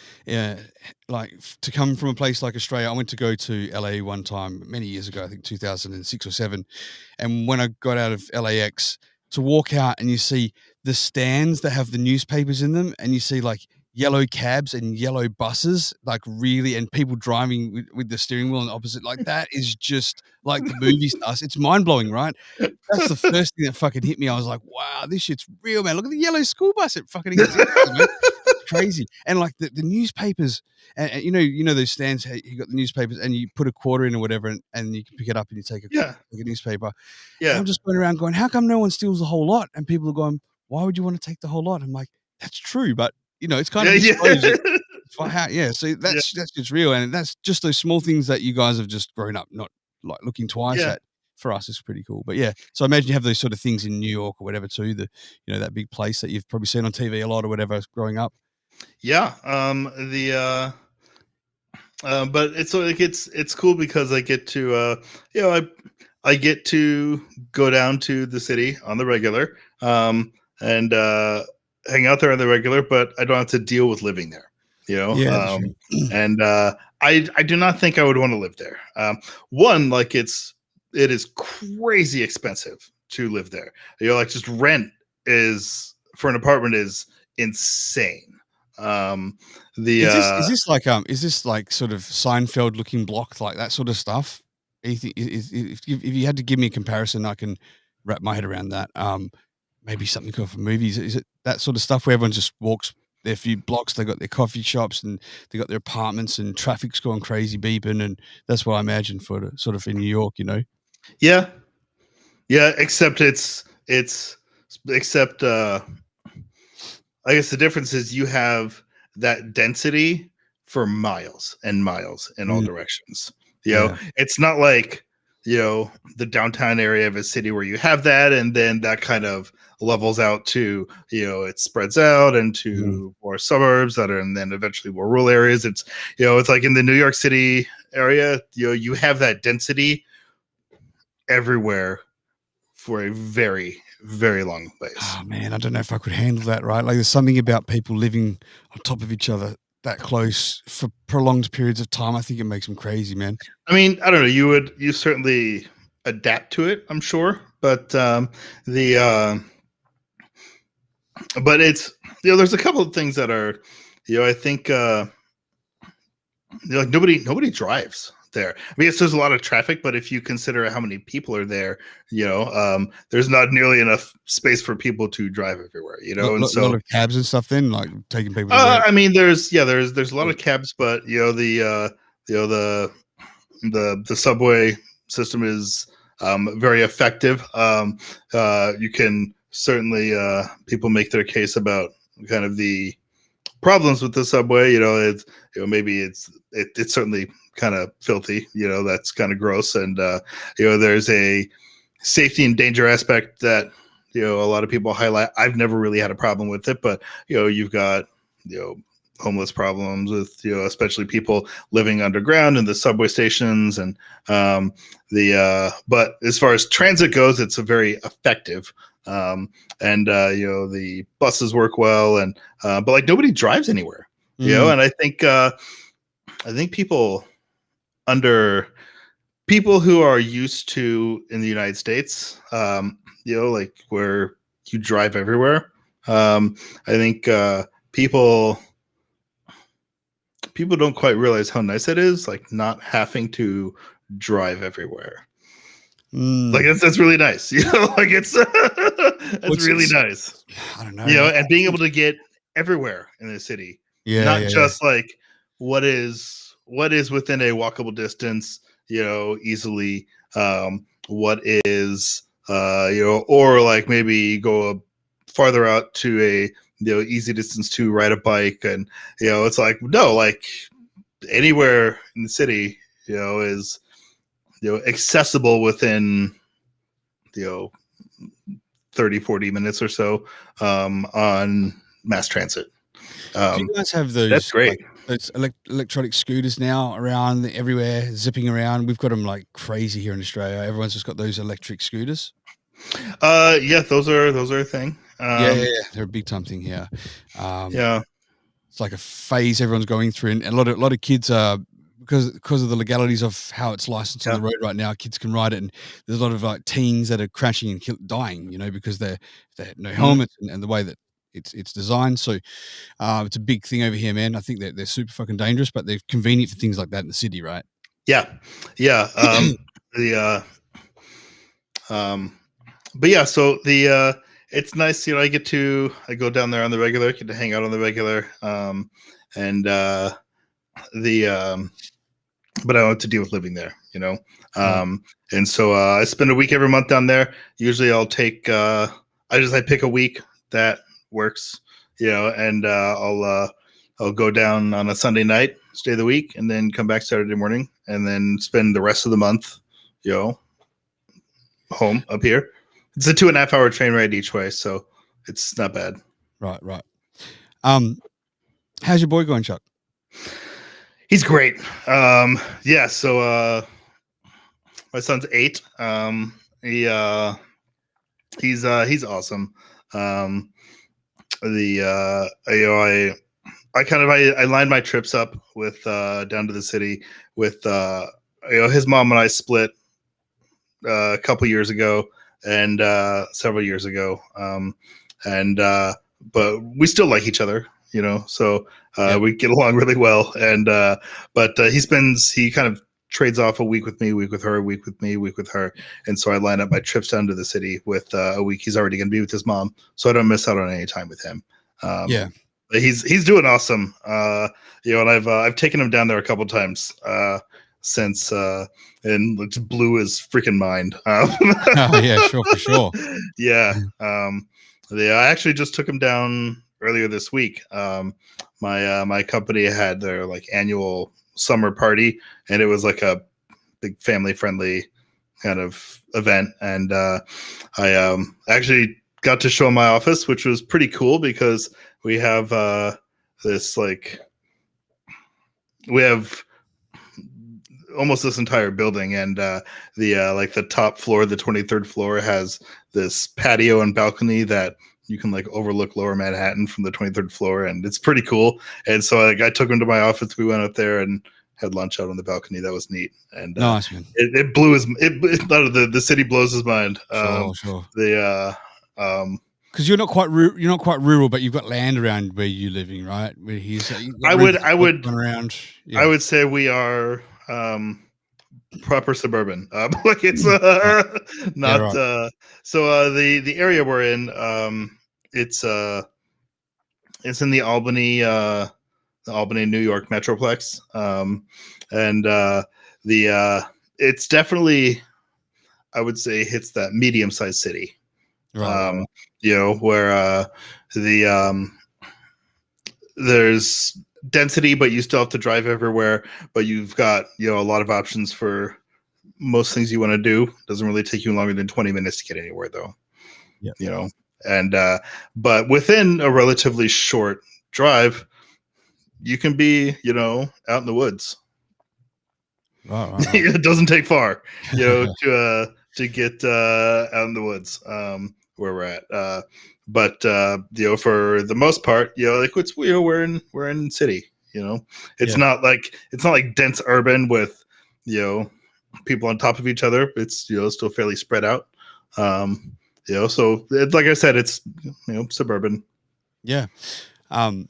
like, to come from a place like Australia. I went to go to LA one time many years ago, I think 2006 or 7, and when I got out of LAX, to walk out and you see the stands that have the newspapers in them, and you see like yellow cabs and yellow buses, like really, and people driving with the steering wheel on the opposite, like that is just like the movie stars. It's mind blowing, right? That's the first thing that fucking hit me. I was like, wow, this shit's real, man. Look at the yellow school bus. It fucking exists. It's crazy. And like the newspapers, and you know those stands, you got the newspapers and you put a quarter in or whatever, and you can pick it up and you take a newspaper. Yeah. And I'm just going around going, how come no one steals the whole lot? And people are going, why would you want to take the whole lot? I'm like, that's true, but it's kind of exposed. So that's just real, and that's just those small things that you guys have just grown up not like looking twice at. For us, it's pretty cool. But yeah, so I imagine you have those sort of things in New York or whatever too. That big place that you've probably seen on TV a lot or whatever growing up. Yeah. But it's like it's cool because I get to I get to go down to the city on the regular, and hang out there on the regular, but I don't have to deal with living there. Yeah, that's right. And I do not think I would want to live there. One, like it is crazy expensive to live there. Like just rent is for an apartment is insane. The Is this like sort of Seinfeld looking block, like that sort of stuff? If you had to give me a comparison, I can wrap my head around that. Maybe something off of movies. Is it that sort of stuff where everyone just walks their few blocks, they got their coffee shops and they got their apartments and traffic's going crazy beeping, and that's what I imagine for the, sort of in New York, you know? yeah, except it's except I guess the difference is you have that density for miles and miles in all Mm, directions. yeah. It's not like, the downtown area of a city where you have that and then that kind of levels out to, it spreads out Mhm. into more suburbs that are and then eventually more rural areas. It's like in the New York City area, you have that density everywhere for a very, very long ways. Oh, man, I don't know if I could handle that, right? Like, there's something about people living on top of each other that close for prolonged periods of time. I think it makes them crazy, man. I mean, I don't know. You certainly adapt to it, I'm sure, but the but it's there's a couple of things that are I think like nobody drives there. I mean, there's a lot of traffic, but if you consider how many people are there, there's not nearly enough space for people to drive everywhere. And Lot so of cabs and stuff then, like taking people to work. I mean, there's a lot of cabs, but the subway system is very effective. You can certainly people make their case about kind of the problems with the subway. It's maybe it's certainly kind of filthy. That's kind of gross, and there's a safety and danger aspect that a lot of people highlight. I've never really had a problem with it, but you've got homeless problems with especially people living underground in the subway stations and but as far as transit goes, it's a very effective and the buses work well and but like nobody drives anywhere. Mm, And I think people who are used to in the United States, like where you drive everywhere. I think people don't quite realize how nice it is, like not having to drive everywhere. Like mm. that's really nice, like it's that's What's really it's nice, I don't know. I and being think able to get everywhere in the city, yeah, not yeah, yeah. just like what is within a walkable distance, easily, what is, or like maybe go farther out to a easy distance to ride a bike, and it's like no, like anywhere in the city, is accessible within you know 30-40 minutes or so on mass transit. Do you guys have That's those, great. like, those electronic scooters now around everywhere, zipping around? We've got them like crazy here in Australia. Everyone's just got those electric scooters. Yeah, those are a thing. Yeah, yeah, yeah. They're a big time thing here. Um, Yeah, it's like a phase everyone's going through, and a lot of kids are because of the legalities of how it's licensed on yeah. the road right now. Kids can ride it, and there's a lot of like teens that are crashing and dying, because they have no Mhm. helmets and the way that it's designed. So it's a big thing over here, man. I think they're super fucking dangerous, but they're convenient for things like that in the city, right? Yeah, yeah. The um, but yeah, so it's nice, I go down there on the regular, get to hang out on the regular, and the but I don't have to deal with living there, Right. and so I spend a week every month down there. Usually, I pick a week that works, and I'll go down on a Sunday night, stay the week, and then come back Saturday morning, and then spend the rest of the month, you know, home up here. It's a 2.5 hour train ride each way, so it's not bad. Right, right. Um, how's your boy going, Chuck? He's great. Yeah, so my son's 8. He's awesome. Um, I lined my trips up with down to the city with his mom and I split a couple years ago and several years ago, and but we still like each other, so we get along really well. And but he kind of trades off a week with me, a week with her, a week with me, a week with her, and so I line up my trips down to the city with a week. He's already going to be with his mom, so I don't miss out on any time with him. Yeah. But he's doing awesome, and I've taken him down there a couple times since and it's blew his freaking mind. Oh, yeah, sure, for sure. Yeah. I actually just took him down earlier this week. My company had their like annual summer party, and it was like a big family friendly kind of event. And I actually got to show him my office, which was pretty cool because we have this like we have almost this entire building, and the top floor, the 23rd floor, has this patio and balcony that you can like overlook Lower Manhattan from the 23rd floor, and it's pretty cool. And so I took him to my office. We went up there and had lunch out on the balcony. That was neat. And Nice, man. It blew the city blows his mind. Sure. Because you're not quite rural, but you've got land around where you're living, right? Where I would run around. Yeah. I would say we are proper suburban. Like it's not. Yeah, right. So the area we're in, it's in the Albany, New York metroplex, and it's definitely, I would say, hits that medium-sized city. Right. Where there's density, but you still have to drive everywhere. But you've got a lot of options for most things you want to do. Doesn't really take you longer than 20 minutes to get anywhere, though. Yeah. And but within a relatively short drive, you can be out in the woods. Right. It doesn't take far, to get out in the woods where we're at. But for the most part, we're in city. It's not like dense urban with people on top of each other. It's still fairly spread out. So like I said, it's suburban. Yeah. I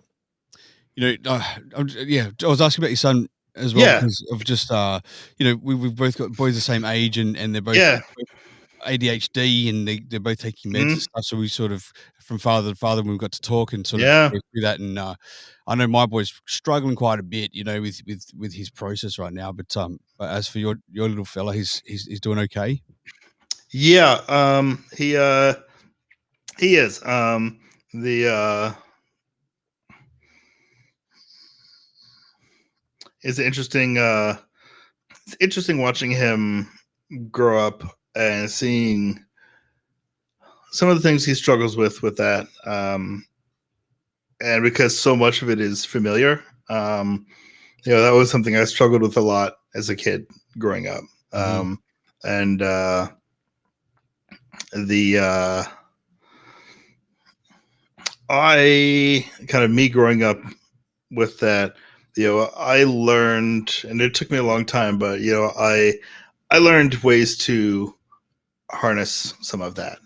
was asking about your son as well because of just we've both got boys the same age and they're both ADHD and they're both taking meds and stuff. So we sort of from father to father we've got to talk and sort of go through that. And I know my boy's struggling quite a bit, with his process right now. But as for your little fella, he's doing okay. Yeah. He is. It's interesting. It's interesting watching him grow up and seeing some of the things he struggles with that. And because so much of it is familiar, that was something I struggled with a lot as a kid growing up. And me growing up with that, I learned, and it took me a long time, but I learned ways to harness some of that,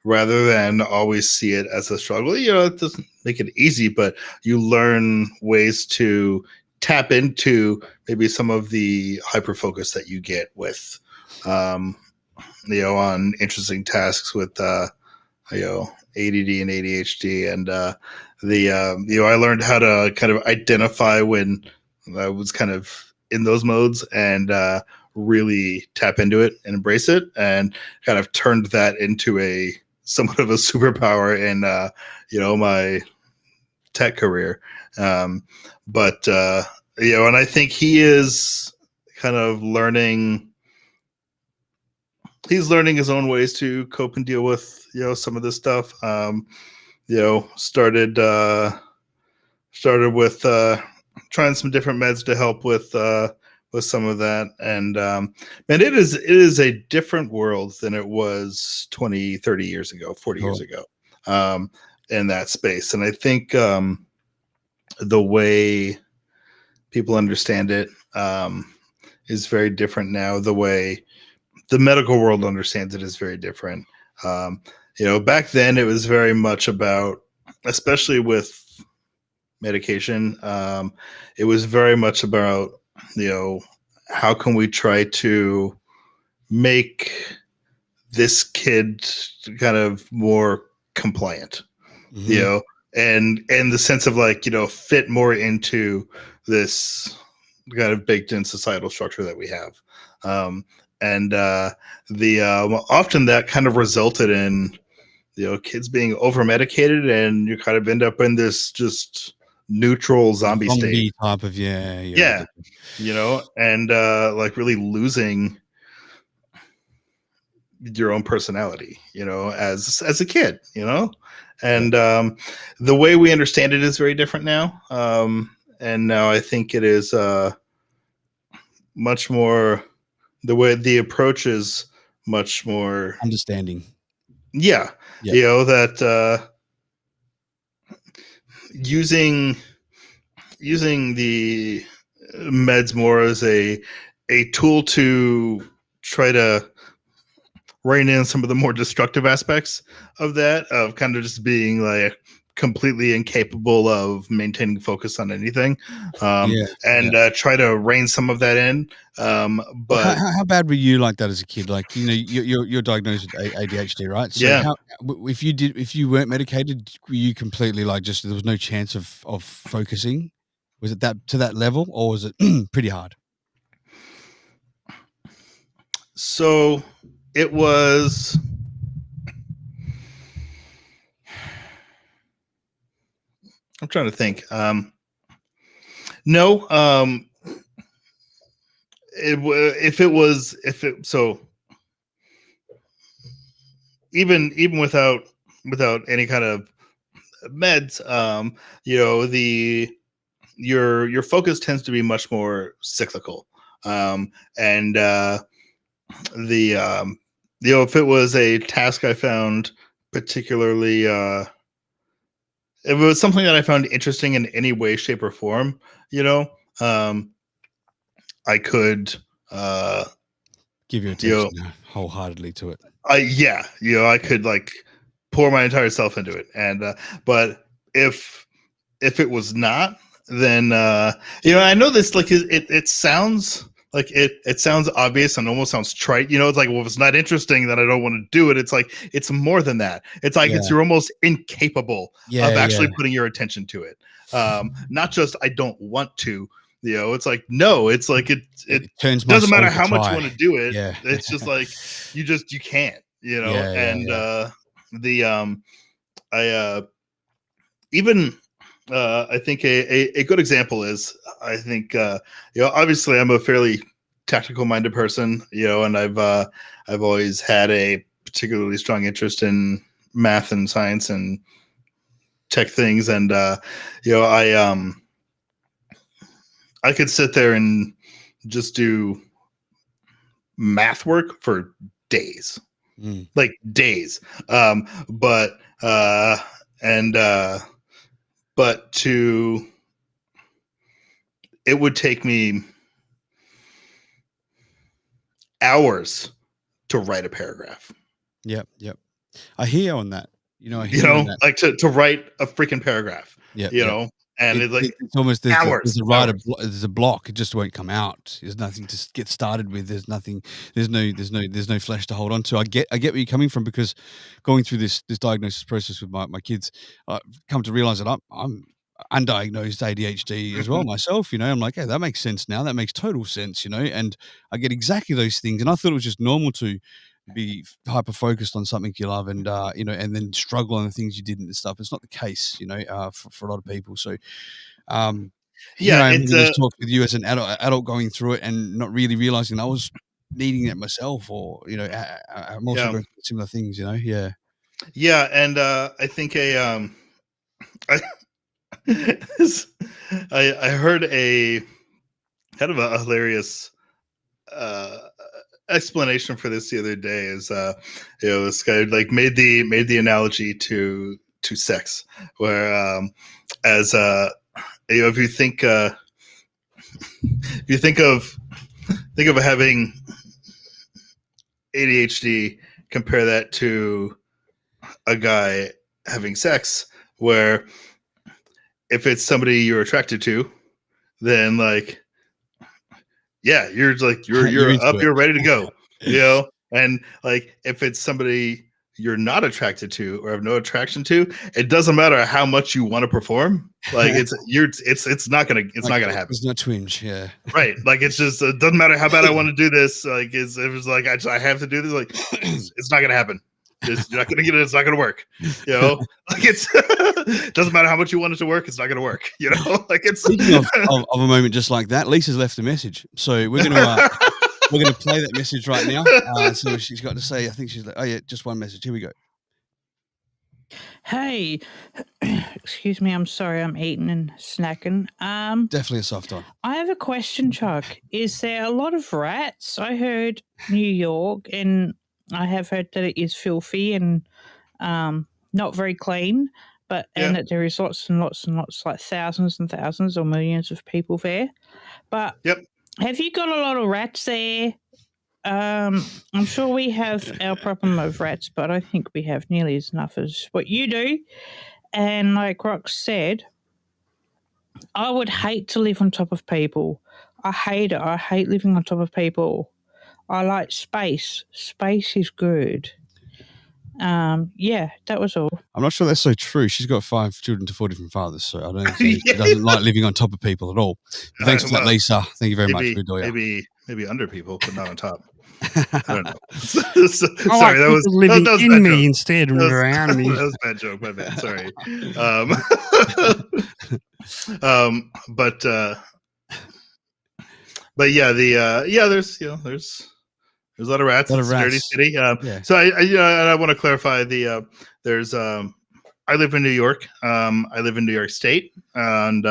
rather than always see it as a struggle. It doesn't make it easy, but you learn ways to tap into maybe some of the hyper focus that you get with, on interesting tasks with, ADD and ADHD, and I learned how to kind of identify when I was kind of in those modes and really tap into it and embrace it, and kind of turned that into a somewhat of a superpower in my tech career. But and I think he is kind of learning. He's learning his own ways to cope and deal with some of this stuff. Started with trying some different meds to help with some of that. And man, it is a different world than it was 20, 30 years ago, 40 years ago. in that space. And I think the way people understand it is very different now. The way the medical world understands it is very different. Back then it was very much about, especially with medication, it was very much about, how can we try to make this kid kind of more compliant, Mhm. and the sense of like, fit more into this kind of baked in societal structure that we have. And the often that kind of resulted in, kids being over medicated, and you kind of end up in this just neutral zombie state. Zombie type of, yeah, I Yeah. get you. And like really losing your own personality, as a kid, Yeah. and the way we understand it is very different now. And now I think it is much more, the way the approach is much more, Understanding. yeah, Yep. that using the meds more as a tool to try to rein in some of the more destructive aspects of that, of kind of just being like completely incapable of maintaining focus on anything, Yeah, and yeah. try to rein some of that in. Well, But how bad were you like that as a kid? Like, you're diagnosed with ADHD, right? So yeah, if you weren't medicated, were you completely like, just there was no chance of focusing? Was it that to that level, or was it pretty hard? so it was. I'm trying to think. No, if it so even without any kind of meds, the your focus tends to be much more cyclical, and the if it was a task I found particularly, if it was something that I found interesting in any way, shape, or form, um, I could, uh, Give your you know, attention wholeheartedly to it. I could like pour my entire self into it. And but if it was not, then I know this, like, it sounds like it sounds obvious and almost sounds trite. It's like, well, if it's not interesting, then I don't want to do it. It's like, it's more than that. It's like, Yeah, you're almost incapable of yeah. actually putting your attention to it. Not just I don't want to. It's like, no, it's like it It turns my doesn't matter soul to how much you try. want to do it. Yeah. It's just like you can't. And Yeah. the I even I think a good example is, I think, obviously I'm a fairly tactical minded person, and I've always had a particularly strong interest in math and science and tech things. And I could sit there and just do math work for days, Mm. like days. But and but to it would take me hours to write a paragraph. Yep. I hear you on that. I hear you on that. Like to write a freaking paragraph. Yep. And it's like It's almost, hours, hours. there's a block. It just won't come out. There's nothing to get started with. There's nothing. There's no flesh to hold on to. I get where you're coming from, because going through this diagnosis process with my kids, I've come to realize that I'm undiagnosed ADHD as well Mhm. myself. I'm like, hey, that makes sense now. That makes total sense. And I get exactly those things. And I thought it was just normal to be hyper focused on something you love, and and then struggle on the things you didn't and stuff. It's not the case, for a lot of people. So here Yeah, I am it's having these talks with you as an adult going through it, and not really realizing I was needing it myself, or I'm also yeah, going through similar things. Yeah. yeah, and I think I, I heard a kind of a hilarious uh explanation for this the other day. Is this guy like made the analogy to to sex. Where as if you think of having ADHD, compare that to a guy having sex, where if it's somebody you're attracted to, then like, yeah, you're into up, it. you're ready to go, and like if it's somebody you're not attracted to or have no attraction to, it doesn't matter how much you want to perform, like it's not gonna happen. There's no twinge, yeah. Right, like it's just it doesn't matter how bad I want to do this. Like it was like I have to do this. Like it's not gonna happen. You're not gonna get it. It's not gonna work. Like it's doesn't matter how much you want it to work. It's not gonna work. Like it's. Speaking of a moment just like that, Lisa's left a message, so we're gonna play that message right now. So she's got to say, I think she's like, oh yeah, just one message. Here we go. Hey, excuse me. I'm sorry. I'm eating and snacking. Definitely a soft on. I have a question, Chuck. Is there a lot of rats? I heard New York, and I have heard that it is filthy and not very clean, and that there is lots and lots and lots, like thousands and thousands or millions of people there. But have you got a lot of rats there? I'm sure we have our problem of rats, but I think we have nearly as enough as what you do. And like Rox said, I would hate to live on top of people. I hate it. I hate living on top of people. I like space. Space is good. Yeah, that was all. I'm not sure that's so true. She's got 5 children to 4 different fathers, so I don't think she doesn't like living on top of people at all. But thanks for that, Lisa. Thank you very much. Maybe under people, but not on top. I don't know. Sorry, that was living in me instead of around me. That was a bad joke. My bad. Sorry. But yeah, there's a lot of rats. It's a dirty city. So I want to clarify there's I live in New York. I live in New York State, and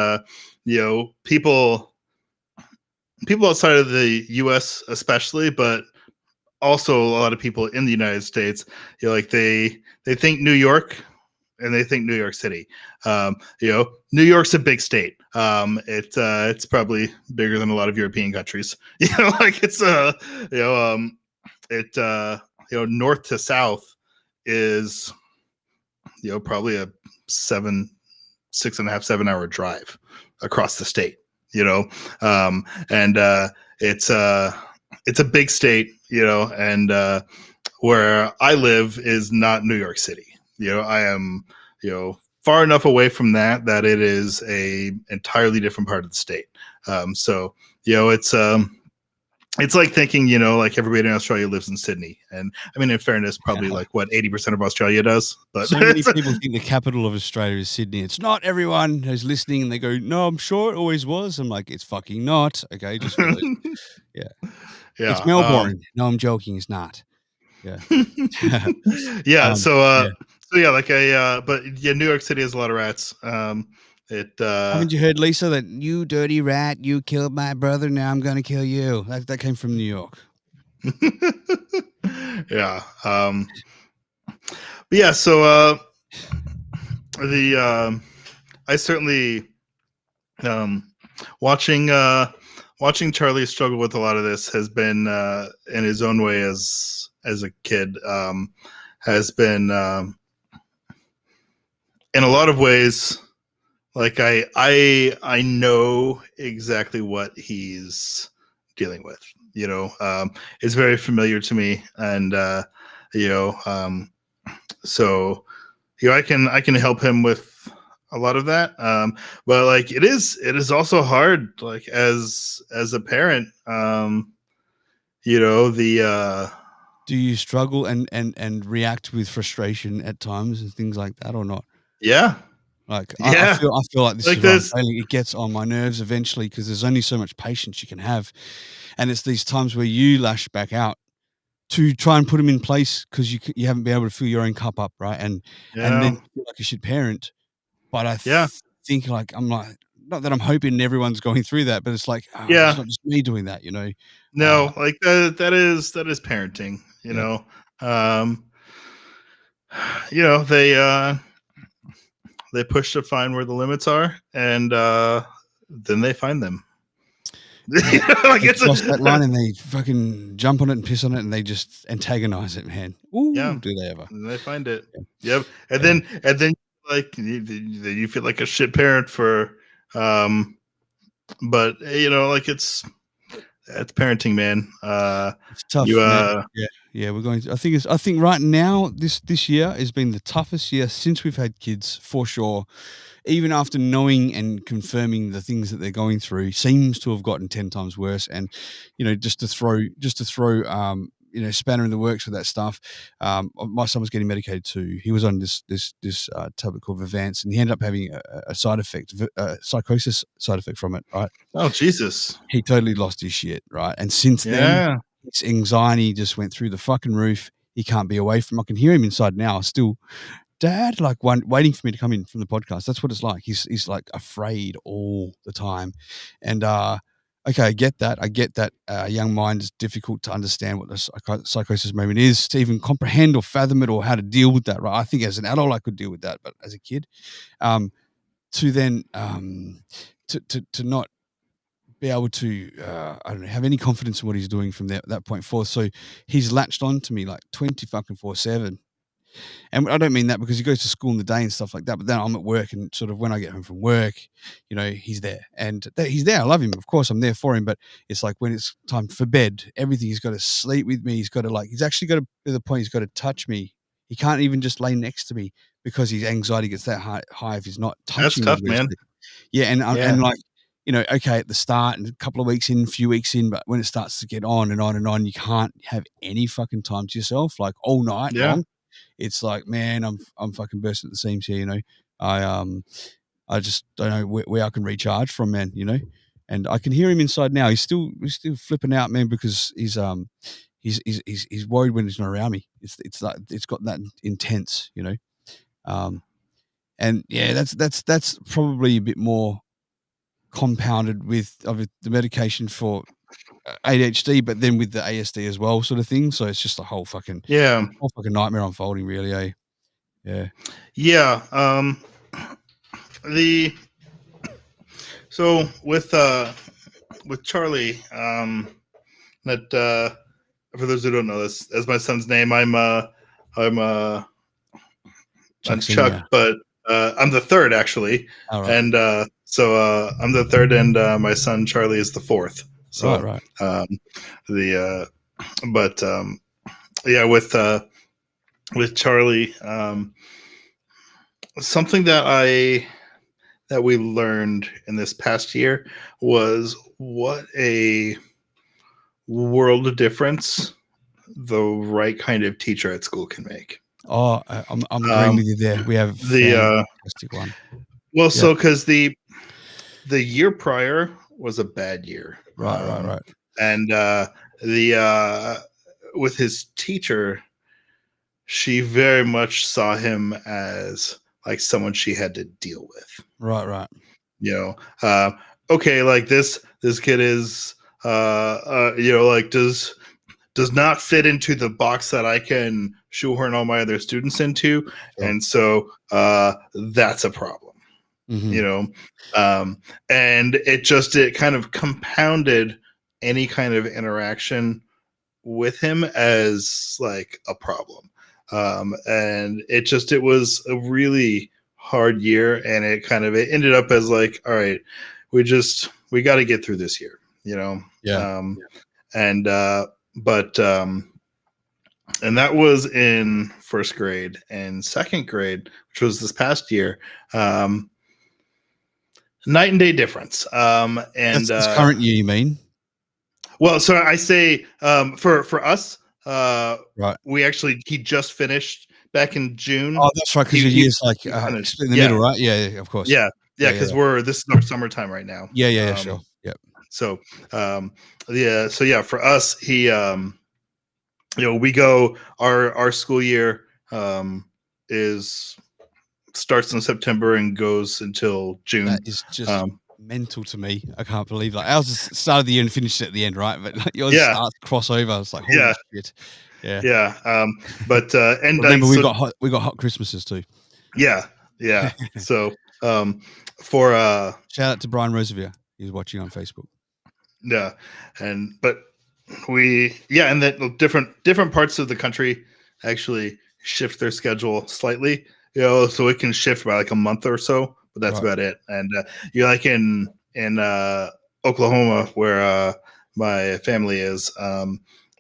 people outside of the U.S. especially, but also a lot of people in the United States, like they think New York and they think New York City. New York's a big state. It's probably bigger than a lot of European countries. Like it's north to south is probably a 6.5, 7 hour drive across the state. And it's a big state, and where I live is not New York City. I am, far enough away from that it is a entirely different part of the state. So, it's like thinking, like everybody in Australia lives in Sydney. And I mean, in fairness, probably like what 80% of Australia does. But so many people think the capital of Australia is Sydney. It's not. Everyone who's listening and they go, no, I'm sure it always was. I'm like, it's fucking not. Okay. Just for those. Yeah. It's Melbourne. No, I'm joking. It's not. Yeah. New York City has a lot of rats. Haven't you heard, Lisa, that you dirty rat, you killed my brother, now I'm gonna kill you? That came from New York. Yeah. But yeah, so I certainly watching Charlie struggle with a lot of this has been in his own way as a kid, has been in a lot of ways. Like I know exactly what he's dealing with. It's very familiar to me, and so I can help him with a lot of that. But like it is also hard, like as a parent. Do you struggle and react with frustration at times and things like that, or not? Yeah. Like I feel like this is it gets on my nerves eventually, because there's only so much patience you can have, and it's these times where you lash back out to try and put them in place because you haven't been able to fill your own cup up, right? And then you feel like you should parent, but I think like I'm like, not that I'm hoping everyone's going through that, but it's like it's not just me doing that, No, like that is parenting, they they push to find where the limits are, and then they find them. Like they cross that line and they fucking jump on it and piss on it and they just antagonize it, man. Ooh, yeah. do they ever? And they find it. Yep. And then like you feel like a shit parent for but like it's parenting, man. It's tough. Man. Yeah, we're going to, I think right now this year has been the toughest year since we've had kids, for sure. Even after knowing and confirming the things that they're going through, seems to have gotten 10 times worse. And, just to throw, spanner in the works with that stuff. My son was getting medicated too. He was on this tablet called Vivance, and he ended up having a side effect, a psychosis side effect from it. Right? Oh, Jesus! He totally lost his shit. Right? And since then, his anxiety just went through the fucking roof. He can't be away from. I can hear him inside now. Still. Dad, like waiting for me to come in from the podcast. That's what it's like. He's like afraid all the time. And okay, I get that. Young mind is difficult to understand what the psychosis moment is, to even comprehend or fathom it or how to deal with that. Right? I think as an adult I could deal with that, but as a kid, to then to not be able to I don't know, have any confidence in what he's doing from that point forth. So he's latched on to me like 24/7. And I don't mean that because he goes to school in the day and stuff like that. But then I'm at work, and sort of when I get home from work, he's there, and he's there. I love him, of course. I'm there for him. But it's like when it's time for bed, everything. He's got to sleep with me. He's got to he's actually got to the point. He's got to touch me. He can't even just lay next to me because his anxiety gets that high if he's not touching. That's tough, man. Yeah, and like. Okay, at the start and a couple of weeks in, a few weeks in, but when it starts to get on and on and on, you can't have any fucking time to yourself, like all night long. It's like, man, I'm fucking bursting at the seams here, I just don't know where I can recharge from, man, and I can hear him inside now. He's still flipping out, man, because he's worried when he's not around me. It's like it's got that intense, and yeah, that's probably a bit more compounded with the medication for ADHD, but then with the ASD as well, sort of thing. So it's just a whole fucking nightmare unfolding, really, eh? Yeah. Yeah. So with Charlie, that for those who don't know this, as my son's name, I'm Chuck, but I'm the third actually, right. And so I'm the third, and my son Charlie is the fourth. So right. With Charlie, something that we learned in this past year was what a world of difference the right kind of teacher at school can make. Oh, I'm agreeing with you there. We have the fantastic one. Well, so because the year prior was a bad year, right, and with his teacher, she very much saw him as like someone she had to deal with. Right. Okay, like this kid is like does not fit into the box that I can shoehorn all my other students into. Sure. And so that's a problem, and it kind of compounded any kind of interaction with him as like a problem. And it was a really hard year, and it ended up as like, all right, we got to get through this year, and that was in first grade. And second grade, which was this past year, night and day difference. And that's this current year, you mean? Well, so I say for us, right. He just finished back in June. Oh, that's right, because your year's like in the middle, right? Yeah, of course. Yeah, because this is our summertime right now. Yeah, sure. Yep. So, for us, he, we go, our school year starts in September and goes until June. That is just mental to me. I can't believe that. Ours is start of the year and finished at the end, right? But like yours starts crossover. It's like holy shit. Yeah. But and remember we got hot Christmases too. Yeah. Yeah. So for Shout out to Brian Roosevelt. He's watching on Facebook. yeah, and but and that different parts of the country actually shift their schedule slightly, so it can shift by like a month or so, but that's Right. about it. And you're like in Oklahoma, where my family is,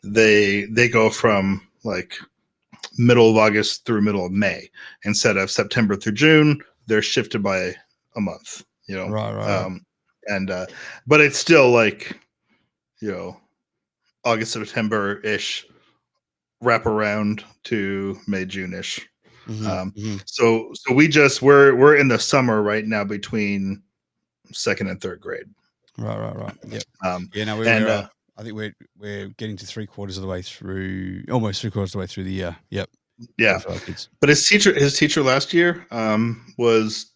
they go from like middle of August through middle of May instead of September through June. They're shifted by a month, Right. And but it's still like, August, September ish, wrap around to May, June ish. So we're in the summer right now between second and third grade. Right. Yep. No, and I think we're getting to almost 3/4 of the way through the year. Yep. Yeah. For our kids. But his teacher last year was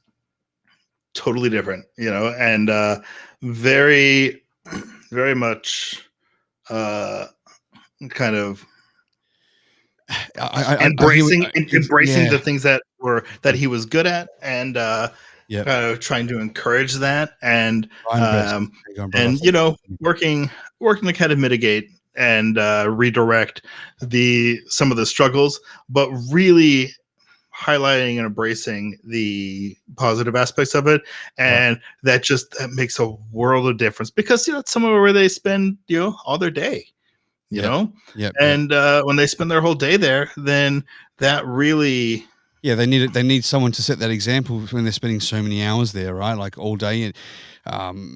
totally different, and very, very much kind of embracing the things that he was good at, and kind of trying to encourage that, and working to kind of mitigate and redirect some of the struggles, but really highlighting and embracing the positive aspects of it, and that makes a world of difference, because it's somewhere where they spend all their day, and when they spend their whole day there, then that really they need someone to set that example when they're spending so many hours there, right? Like all day. And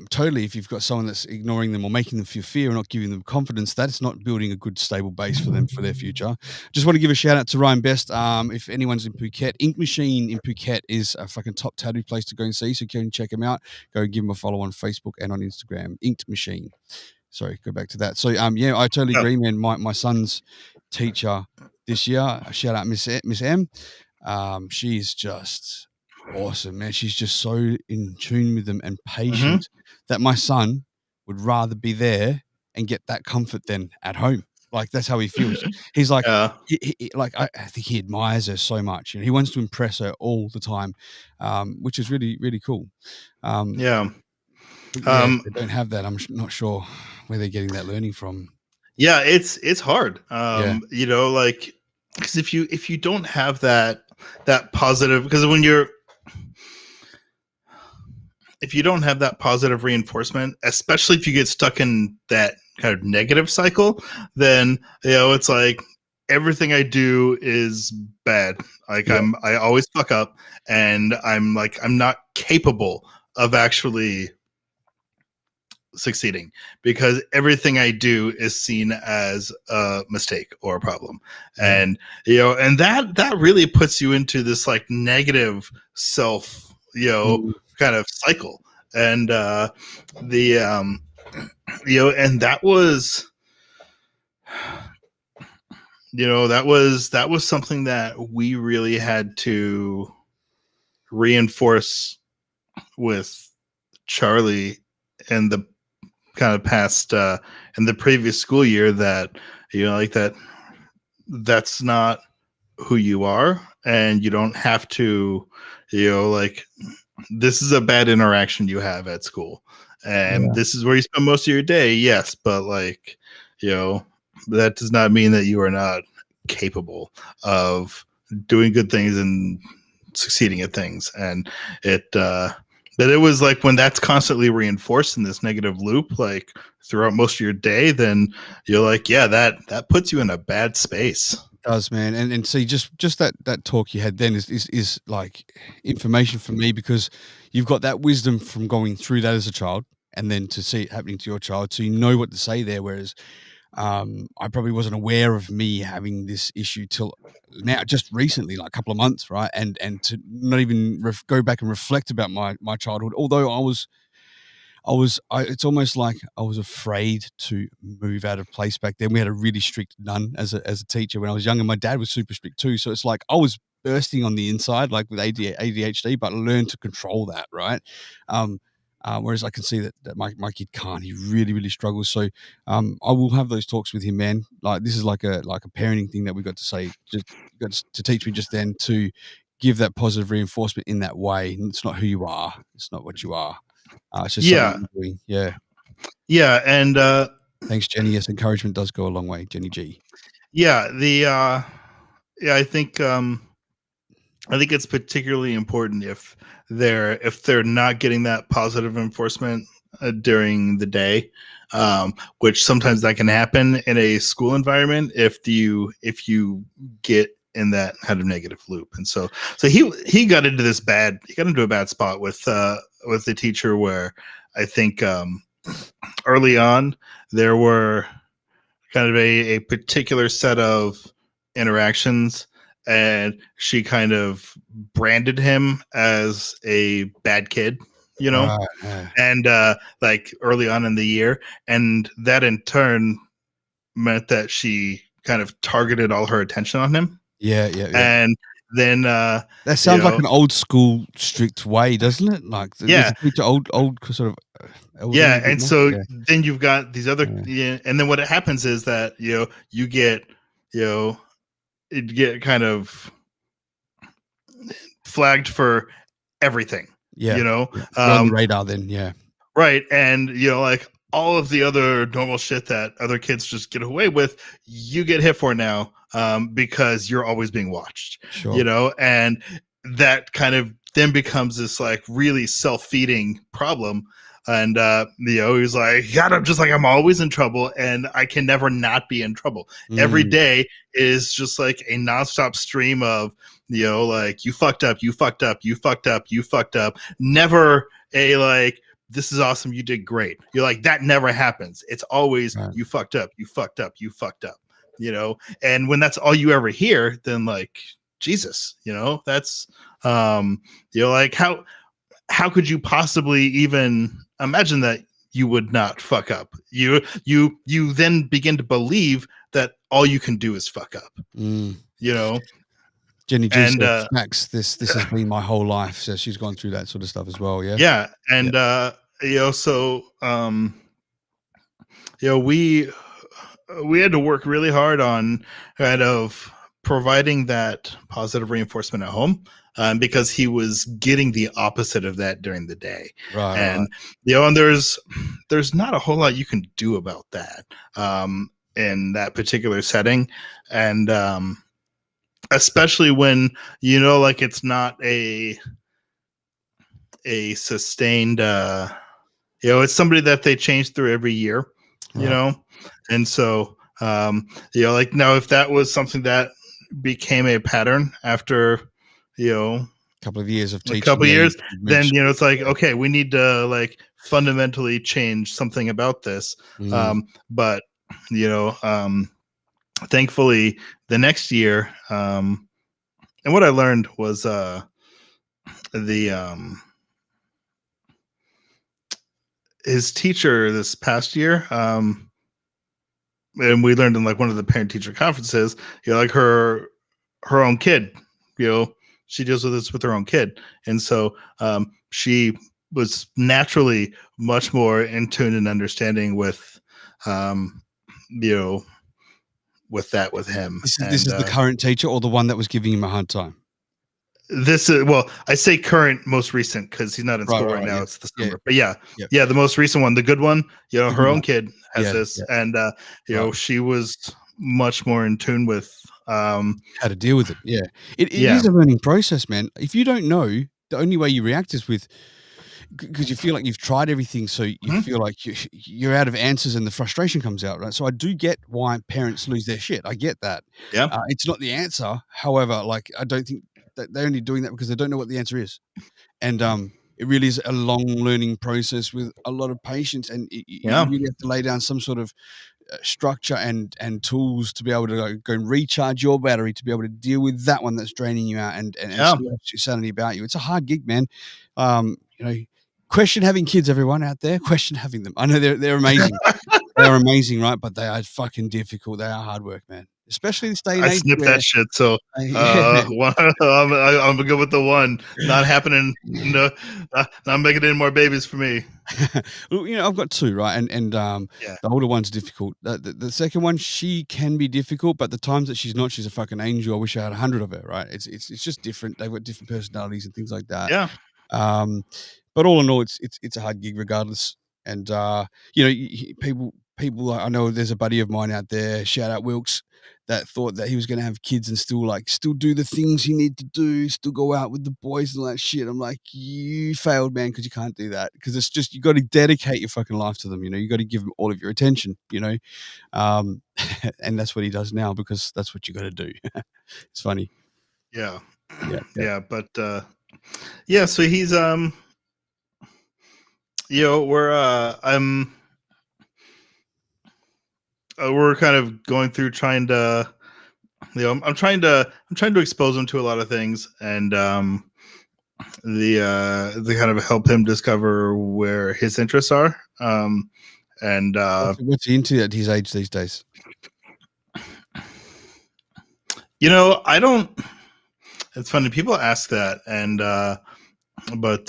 totally, if you've got someone that's ignoring them or making them feel fear or not giving them confidence, that's not building a good stable base for them for their future. Just want to give a shout out to Ryan Best. If anyone's in Phuket, Ink Machine in Phuket is a fucking top tattoo place to go and see, so go and check him out. Go give him a follow on Facebook and on Instagram. Inked Machine. Sorry, go back to that. So I totally agree, man. My son's teacher this year, shout out Miss M. She's just awesome, man. She's just so in tune with them and patient that my son would rather be there and get that comfort than at home. Like, that's how he feels. He's like, I think he admires her so much, and he wants to impress her all the time, which is really, really cool. They don't have that. I'm not sure where they're getting that learning from. Yeah, it's hard. Because if you don't have that positive, because if you don't have that positive reinforcement, especially if you get stuck in that kind of negative cycle, then it's like everything I do is bad. Like I always fuck up, and I'm not capable of actually succeeding, because everything I do is seen as a mistake or a problem. And and that really puts you into this like negative self kind of cycle. And and that was that was something that we really had to reinforce with Charlie in the kind of past in the previous school year, that that's not who you are, and you don't have to this is a bad interaction you have at school, and this is where you spend most of your day. Yes, but that does not mean that you are not capable of doing good things and succeeding at things. And but it was like, when that's constantly reinforced in this negative loop, like throughout most of your day, then you're like, that puts you in a bad space. It does, man. And see, just that talk you had then is like information for me, because you've got that wisdom from going through that as a child, and then to see it happening to your child, so you know what to say there. Whereas I probably wasn't aware of me having this issue till now, just recently, like a couple of months, right? And to not even go back and reflect about my childhood, although it's almost like I was afraid to move out of place back then. We had a really strict nun as a teacher when I was younger. My dad was super strict too, so it's like I was bursting on the inside, like with ADHD, but I learned to control that, right? Whereas I can see that my kid can't. He really, really struggles. So I will have those talks with him, man. Like, this is like a parenting thing that we got to say, just got to teach me just then to give that positive reinforcement in that way. And it's not who you are. It's not what you are. It's just Yeah. something you're doing. Yeah. Yeah. And thanks, Jenny. Yes, encouragement does go a long way, Jenny G. Yeah. Yeah, I think it's particularly important if they're not getting that positive reinforcement during the day, which sometimes that can happen in a school environment if you get in that kind of negative loop. And so he got into a bad spot with the teacher where I think early on there were kind of a particular set of interactions, and she kind of branded him as a bad kid, and like early on in the year, and that in turn meant that she kind of targeted all her attention on him. Yeah. And then that sounds like an old school strict way, doesn't it? Like yeah, old sort of yeah. And so then you've got these other and then what happens is that you get kind of flagged for everything. You're on the radar then. Right. And like all of the other normal shit that other kids just get away with, you get hit for now, because you're always being watched. Sure. And that kind of then becomes this like really self-feeding problem. And he's like, God, I'm just like, I'm always in trouble and I can never not be in trouble. Every day is just like a nonstop stream of like, you fucked up, you fucked up, you fucked up, you fucked up. Never a like, this is awesome, you did great. You're like, that never happens. It's always you fucked up, you fucked up, you fucked up. And when that's all you ever hear, then like, Jesus, that's like, how could you possibly even imagine that you would not fuck up? You then begin to believe that all you can do is fuck up. Jenny G said, Max, this has been my whole life. So she's gone through that sort of stuff as well. Yeah. Yeah. And so we had to work really hard on kind of providing that positive reinforcement at home, because he was getting the opposite of that during the day. Right. And and there's not a whole lot you can do about that in that particular setting. And especially when like it's not a sustained it's somebody that they change through every year, and so like now if that was something that became a pattern after a couple of years of teaching, then it's like, okay, we need to like fundamentally change something about this. But thankfully the next year, and what I learned was his teacher this past year, and we learned in like one of the parent teacher conferences, like her own kid, she deals with this with her own kid. And so she was naturally much more in tune and understanding with with him. This is the current teacher or the one that was giving him a hard time? This is, well, I say current, most recent, because he's not in school right now. It's the summer, but the most recent one, the good one. Her own kid has this, and she was much more in tune with how to deal with it. It is a learning process, man. If you don't know, the only way you react is with, because you feel like you've tried everything, so you feel like you're out of answers, and the frustration comes out, right? So I do get why parents lose their shit. I get that. It's not the answer. However, like, I don't think that they're only doing that because they don't know what the answer is. And it really is a long learning process with a lot of patience, and you really have to lay down some sort of structure and tools to be able to go and recharge your battery, to be able to deal with that one that's draining you out and sanity about you. It's a hard gig, man. Question having kids, everyone out there. Question having them. I know they're amazing. They are amazing, right? But they are fucking difficult. They are hard work, man. especially this day and I age snipped where that shit. So yeah. I'm good with the one. Not happening. No, not making any more babies for me. Well, I've got two, right? And Yeah. the older one's difficult. The second one, she can be difficult, but the times that she's not, she's a fucking angel. I wish I had 100 of her, right? It's just different. They've got different personalities and things like that. Yeah. Um, but all in all, it's a hard gig regardless. And people. I know there's a buddy of mine out there. Shout out Wilkes. That thought that he was going to have kids and still do the things he need to do, still go out with the boys and all that shit. I'm like, you failed, man, because you can't do that. Because it's just you got to dedicate your fucking life to them. You got to give them all of your attention. And that's what he does now because that's what you got to do. It's funny. Yeah. Yeah. Yeah. But yeah. So he's we're kind of going through trying to, I'm trying to expose him to a lot of things, and the kind of help him discover where his interests are. And What's he into at his age these days? I don't. It's funny, people ask that, and but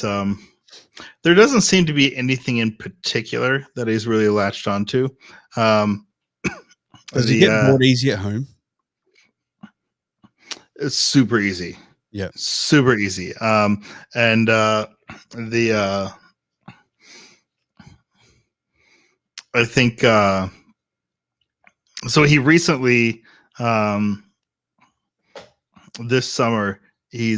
there doesn't seem to be anything in particular that he's really latched onto. Does he get bored easy at home? It's super easy. Yeah, super easy. And I think so. He recently, this summer, he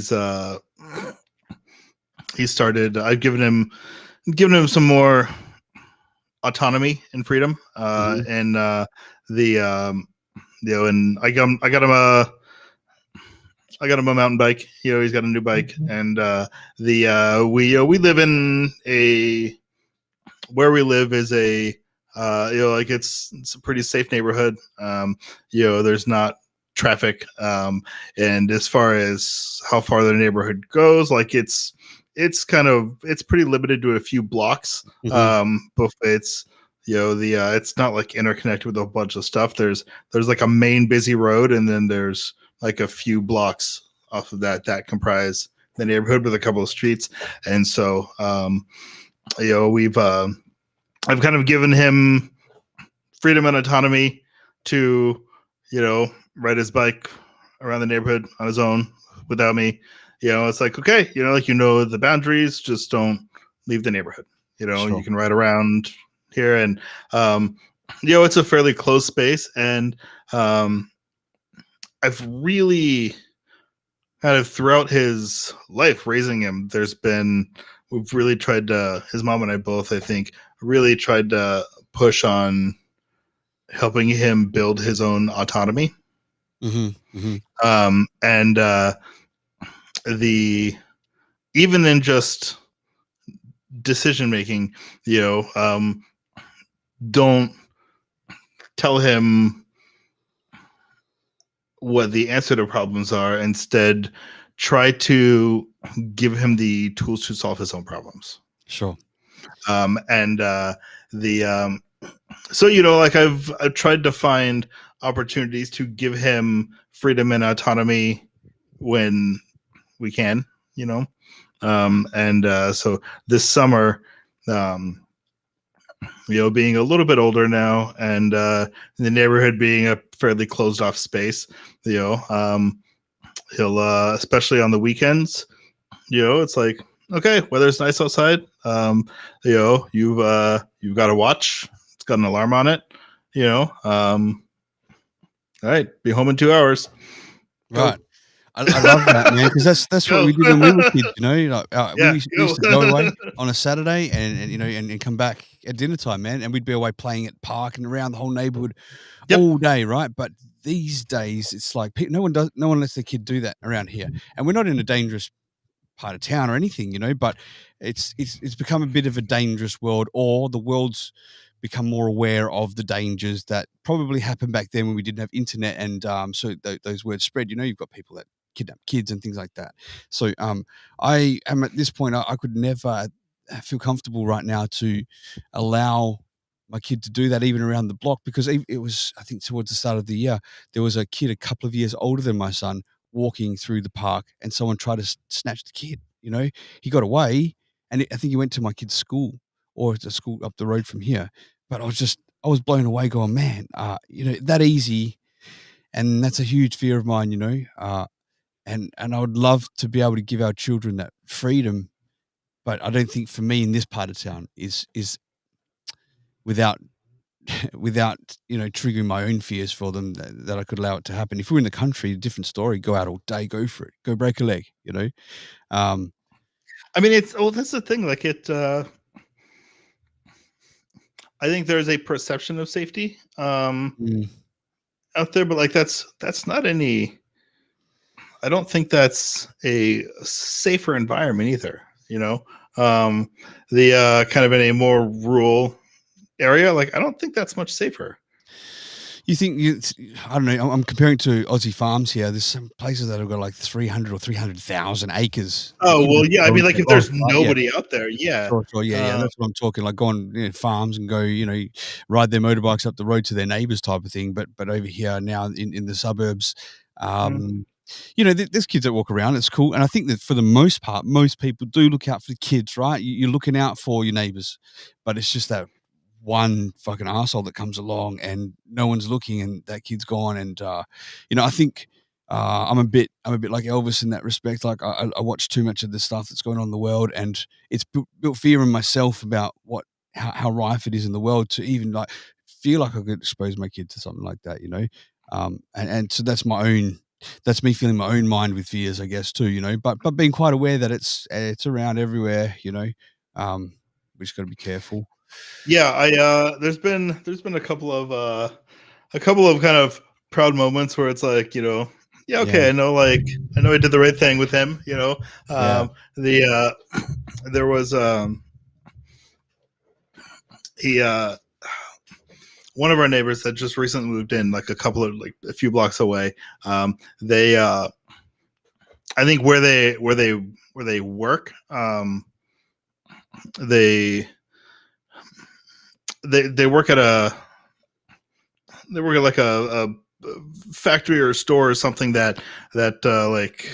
started. I've given him some more autonomy and freedom, and and I got him a mountain bike. He's got a new bike, and we live in where we live is a it's a pretty safe neighborhood. There's not traffic, and as far as how far the neighborhood goes, like it's pretty limited to a few blocks. But it's it's not like interconnected with a bunch of stuff. There's like a main busy road, and then there's like a few blocks off of that comprise the neighborhood with a couple of streets. And so we've I've kind of given him freedom and autonomy to ride his bike around the neighborhood on his own without me. It's like, okay, the boundaries, just don't leave the neighborhood. Sure. You can ride around here, and it's a fairly close space, and I've really kind of throughout his life raising him, we've really tried to, his mom and I both, I think, really tried to push on helping him build his own autonomy. And even in just decision making, don't tell him what the answer to problems are. Instead, try to give him the tools to solve his own problems. Sure. And so like I've tried to find opportunities to give him freedom and autonomy when we can, and so this summer, being a little bit older now, and the neighborhood being a fairly closed off space, he'll especially on the weekends, it's like, okay, weather's nice outside, you've got a watch, it's got an alarm on it, all right, be home in 2 hours. Right. I love that, man, because that's what we did when we were kids. We used to go away on a Saturday and come back at dinner time, man, and we'd be away playing at park and around the whole neighborhood all day, right? But these days, it's like no one lets their kid do that around here, and we're not in a dangerous part of town or anything, but it's become a bit of a dangerous world, or the world's become more aware of the dangers that probably happened back then when we didn't have internet, and so those words spread. You've got people that kidnap kids and things like that. So I am at this point, I could never feel comfortable right now to allow my kid to do that even around the block, because it was, I think towards the start of the year, there was a kid a couple of years older than my son walking through the park, and someone tried to snatch the kid. He got away, and I think he went to my kid's school, or it's a school up the road from here. But I was blown away, going, man, that easy, and that's a huge fear of mine, and I would love to be able to give our children that freedom, but I don't think for me in this part of town is without triggering my own fears for them, that I could allow it to happen. If we're in the country, a different story. Go out all day, go for it, go break a leg. I mean, that's the thing. Like I think there's a perception of safety out there, but like that's not any. I don't think that's a safer environment either. The kind of in a more rural area, like I don't think that's much safer. You think I don't know. I'm comparing to Aussie farms here. There's some places that have got like 300 or 300,000 acres. Oh well, yeah. I mean, like if there's nobody out there, yeah, sure, yeah. That's what I'm talking. Like go on farms and go, ride their motorbikes up the road to their neighbors, type of thing. But over here now in the suburbs, there's kids that walk around. It's cool, and I think that for the most part, most people do look out for the kids, right? You're looking out for your neighbors, but it's just that one fucking asshole that comes along and no one's looking, and that kid's gone. And I think I'm a bit like Elvis in that respect. Like I watch too much of the stuff that's going on in the world, and it's built fear in myself about how rife it is in the world to even like feel like I could expose my kid to something like that, and so that's me feeling my own mind with fears, I guess, too, but being quite aware that it's around everywhere, we just got to be careful. Yeah, there's been a couple of kind of proud moments where it's like, yeah, okay, I know I did the right thing with him, there was one of our neighbors that just recently moved in, like a few blocks away. They I think where they work, they work at like a factory or a store or something that like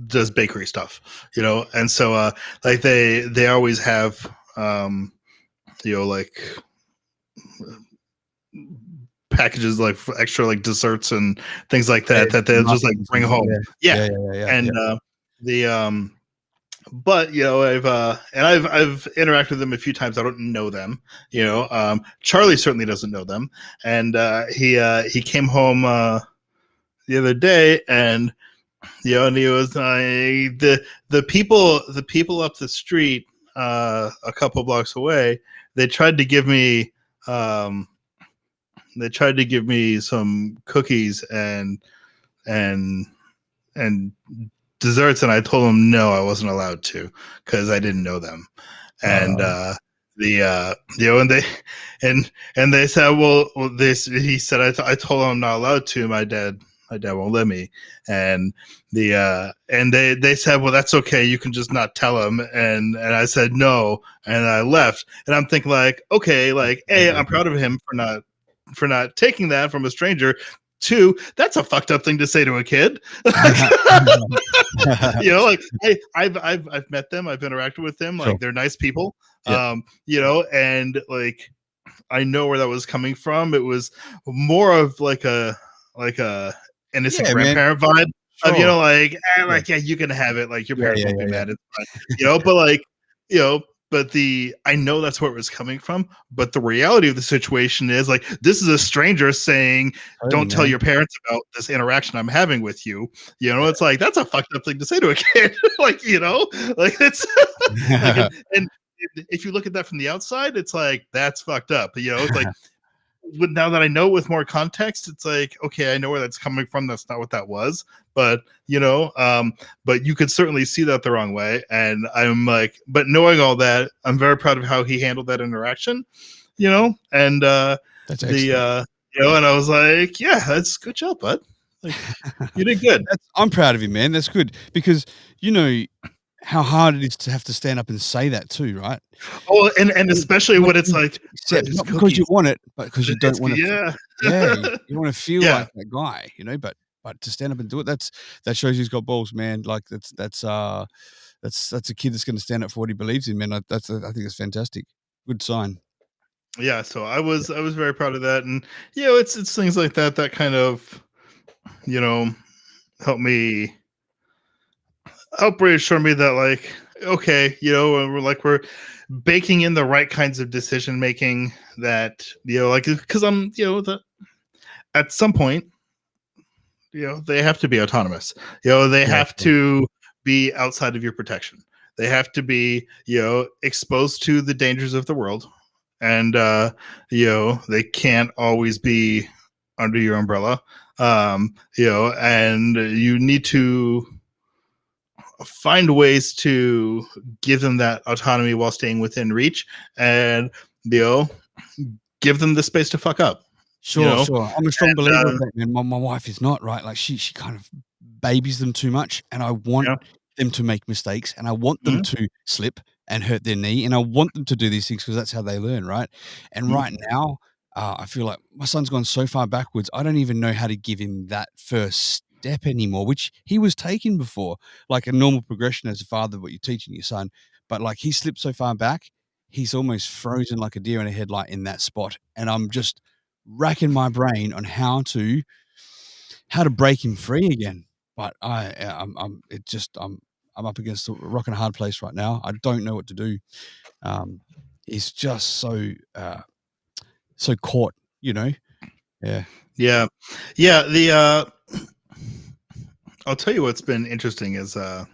does bakery stuff, and so like they always have like packages like for extra like desserts and things like that that they'll just like bring home. Yeah. And but I've interacted with them a few times. I don't know them, Charlie certainly doesn't know them, and he came home the other day, and and he was the people up the street a couple blocks away. They tried to give me some cookies and desserts, and I told them no, I wasn't allowed to because I didn't know them. And and they said, well, he said, I told him I'm not allowed to. My dad won't let me. And they said, well, that's okay, you can just not tell him. And I said no, and I left. And I'm thinking like, okay, like, A, I'm proud of him for not taking that from a stranger. 2, that's a fucked up thing to say to a kid. Like I've met them, I've interacted with them, like they're nice people. And like I know where that was coming from. It was more of like a innocent grandparent vibe of like yeah, you can have it, like your parents won't be mad, it's fine. But like but I know that's where it was coming from, but the reality of the situation is like this is a stranger saying, don't tell your parents about this interaction I'm having with you. It's like that's a fucked up thing to say to a kid. like it's like, and if you look at that from the outside, it's like that's fucked up. It's like now that I know with more context, it's like, okay, I know where that's coming from. That's not what that was, but but you could certainly see that the wrong way. And I'm like, but knowing all that, I'm very proud of how he handled that interaction, and that's excellent. And I was like, yeah, that's good job, bud. Like, you did good. I'm proud of you, man. That's good because how hard it is to have to stand up and say that too, right? Oh, and especially when it's like, Accept, it's not because you cookies. want it, but because you don't want to. Yeah. Yeah, you want to feel Yeah. like that guy, but to stand up and do it, that shows he's got balls, man. Like that's a kid that's going to stand up for what he believes in, man. I think it's fantastic. Good sign. Yeah, so I was very proud of that, and it's things like that kind of help reassure me that, like, okay, we're baking in the right kinds of decision making, that like, because I'm at some point they have to be autonomous. They Yeah, have to be outside of your protection. They have to be exposed to the dangers of the world, and they can't always be under your umbrella. And you need to find ways to give them that autonomy while staying within reach, and give them the space to fuck up. sure. I'm a strong believer of that, man. My wife is not, right. Like she kind of babies them too much, and I want them to make mistakes, and I want them to slip and hurt their knee, and I want them to do these things because that's how they learn, right? And right now, I feel like my son's gone so far backwards. I don't even know how to give him that first step anymore, which he was taking before, like a normal progression as a father, what you're teaching your son. But like he slipped so far back, he's almost frozen like a deer in a headlight in that spot, and I'm just racking my brain on how to break him free again. But I'm up against a rock and a hard place right now. I don't know what to do. He's just so caught, Yeah. Yeah. The I'll tell you what's been interesting is so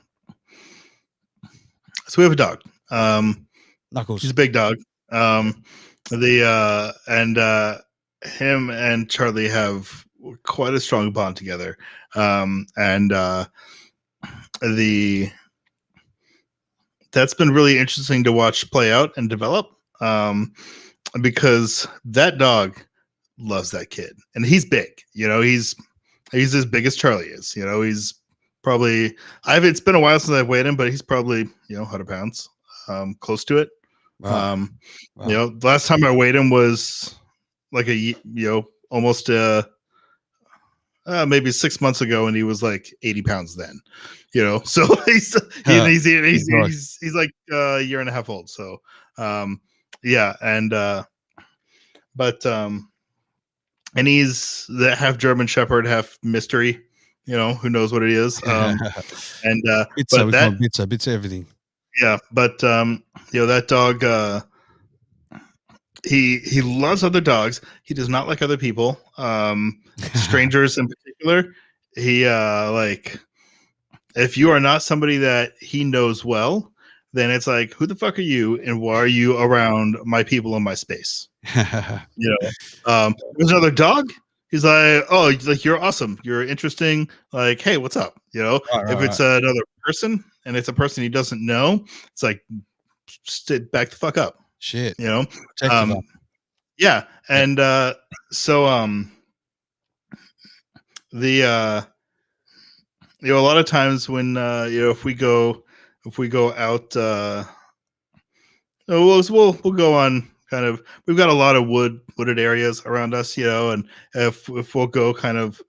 we have a dog. Knuckles. He's a big dog. Him and Charlie have quite a strong bond together. That's been really interesting to watch play out and develop. Because that dog loves that kid, and he's big. He's as big as Charlie is. He's probably it's been a while since I've weighed him, but he's probably 100 pounds, close to it. Wow. The last time I weighed him was like almost maybe 6 months ago, and he was like 80 pounds then. So he's like a year and a half old. So and he's the half German Shepherd, half mystery. Who knows what it is. Bits everything. Yeah, but that dog, he loves other dogs. He does not like other people, strangers in particular. He like, if you are not somebody that he knows well, then it's like, who the fuck are you, and why are you around my people in my space? There's another dog. He's like, oh, like, you're awesome, you're interesting. Like, hey, what's up? If it's another person and it's a person he doesn't know, it's like, sit back the fuck up. Shit. Yeah, and so the a lot of times when if we go out, we'll go on kind of, we've got a lot of wooded areas around us, and if we'll go kind of,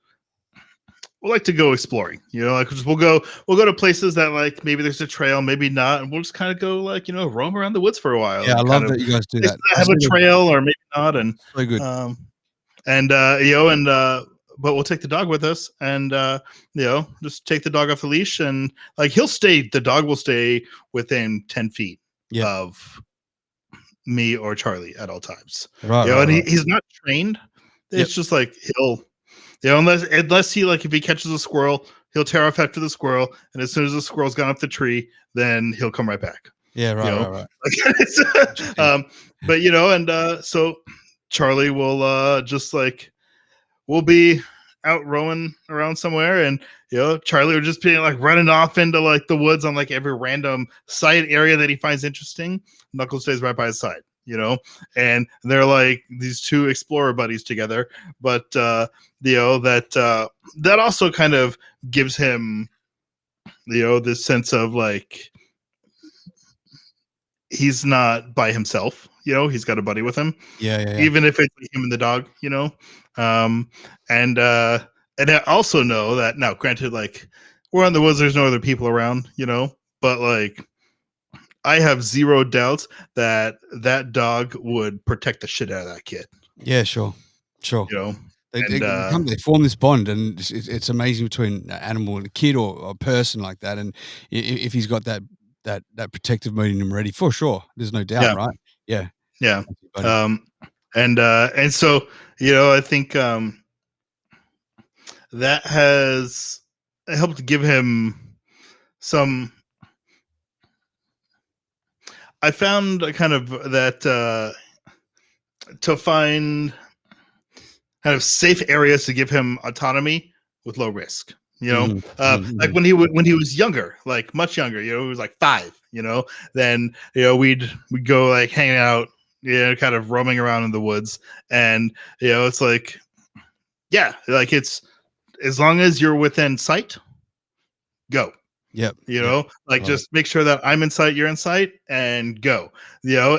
we'll like to go exploring, like we'll go to places that, like, maybe there's a trail, maybe not, and we'll just kind of go, like, roam around the woods for a while. Yeah, I love that you guys do that. Have a trail or maybe not, and so good. But we'll take the dog with us, and just take the dog off the leash, and like, the dog will stay within 10 feet of me or Charlie at all times. Right. He's not trained. It's just like, he'll, unless he, like, if he catches a squirrel, he'll tear off after the squirrel, and as soon as the squirrel's gone up the tree, then he'll come right back. Yeah, right. But so Charlie will just, like, we'll be out rowing around somewhere, and Charlie will just be, like, running off into, like, the woods on, like, every random side area that he finds interesting. Knuckles stays right by his side, and they're like these two explorer buddies together. But that also kind of gives him this sense of, like, he's not by himself. He's got a buddy with him. Yeah. Even if it's him and the dog. And I also know that now, granted, like we're on the woods, there's no other people around, but like I have zero doubts that that dog would protect the shit out of that kid. Yeah, sure. They form this bond, and it's amazing between an animal and a kid or a person like that. And if he's got that protective mode in him ready, for sure, there's no doubt, right? Yeah. And so I think that has helped give him some. I found kind of that to find kind of safe areas to give him autonomy with low risk. Like when he was younger, like much younger, he was like 5. Then we'd go like hanging out, kind of roaming around in the woods, and it's like, yeah, like it's as long as you're within sight, go. Yep. Just make sure that I'm in sight, you're in sight, and go.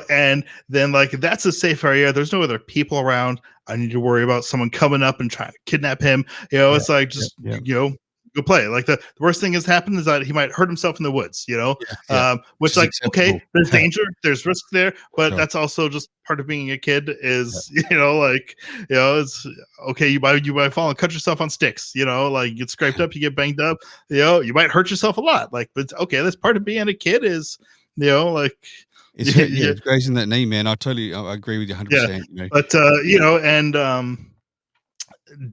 And then like that's a safe area. There's no other people around. I need to worry about someone coming up and trying to kidnap him. It's like just go play. Like the worst thing has happened is that he might hurt himself in the woods. Which like acceptable. Okay, there's danger, there's risk there, but that's also just part of being a kid. Is it's okay. You might fall and cut yourself on sticks. Like you get scraped up, you get banged up. You might hurt yourself a lot. Like, but okay, that's part of being a kid. Is like. It's grazing that knee, man. I agree with you 100%. But and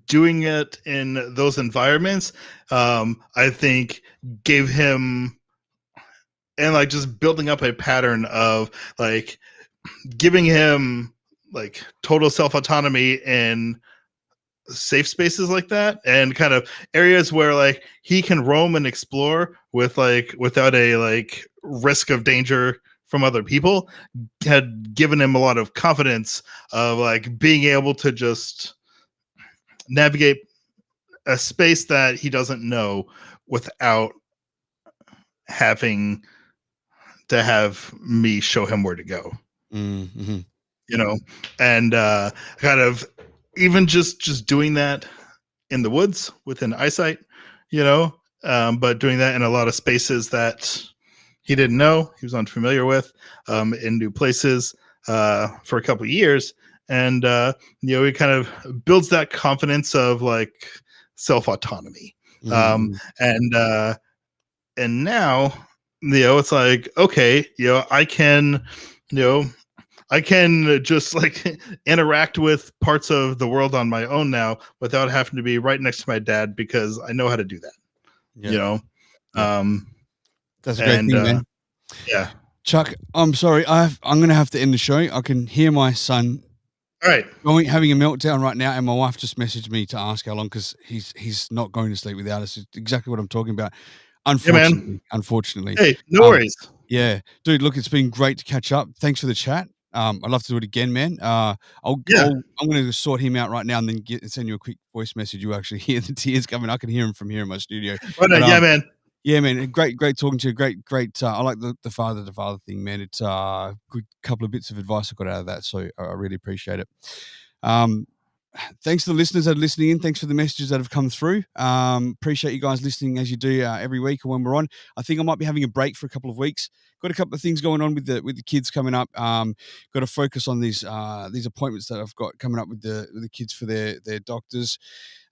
doing it in those environments, I think gave him, and like just building up a pattern of like giving him like total self autonomy in safe spaces like that, and kind of areas where like he can roam and explore with like without a like risk of danger from other people, had given him a lot of confidence of like being able to just navigate a space that he doesn't know without having to have me show him where to go. Mm-hmm. And kind of even just doing that in the woods within eyesight, but doing that in a lot of spaces that he didn't know, he was unfamiliar with, in new places for a couple of years. And, he kind of builds that confidence of like self-autonomy. And now, it's like, okay, I can just like interact with parts of the world on my own now without having to be right next to my dad, because I know how to do that. That's a great thing, man. Yeah, Chuck, I'm sorry. I'm going to have to end the show. I can hear my son having a meltdown right now, and my wife just messaged me to ask how long, because he's not going to sleep without us. It's exactly what I'm talking about. Unfortunately. Hey, no worries. Yeah, dude. Look, it's been great to catch up. Thanks for the chat. I'd love to do it again, man. I'm going to sort him out right now and then send you a quick voice message. You actually hear the tears coming. I can hear him from here in my studio. Man. Yeah, man. Great talking to you. Great. I like the father thing, man. It's a good couple of bits of advice I got out of that, so I really appreciate it. Thanks to the listeners that are listening in. Thanks for the messages that have come through. Appreciate you guys listening as you do every week or when we're on. I think I might be having a break for a couple of weeks. Got a couple of things going on with the kids coming up. Got to focus on these appointments that I've got coming up with the kids for their doctors.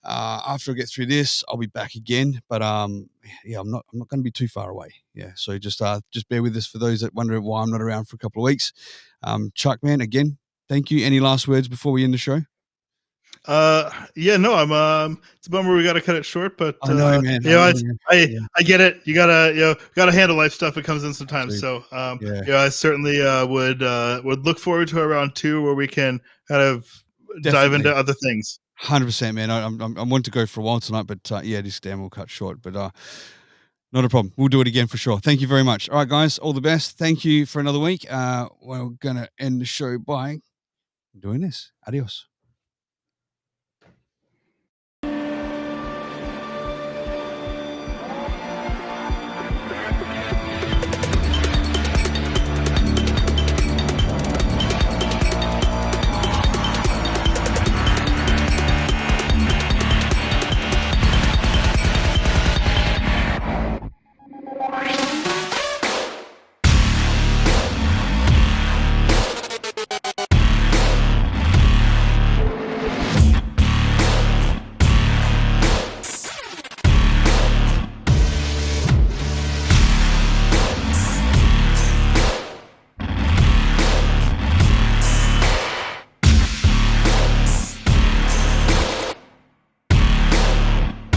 After I get through this, I'll be back again. But I'm not going to be too far away. Yeah, so just bear with us for those that wonder why I'm not around for a couple of weeks. Chuck, man, again, thank you. Any last words before we end the show? I'm it's a bummer we got to cut it short, but I know, man. I get it. You gotta handle life stuff. It comes in sometimes. So I certainly would look forward to a round 2 where we can kind of dive into other things. 100%, man. I want to go for a while tonight, but this damn will cut short. But not a problem. We'll do it again for sure. Thank you very much. All right, guys, all the best. Thank you for another week. We're gonna end the show by doing this. Adios.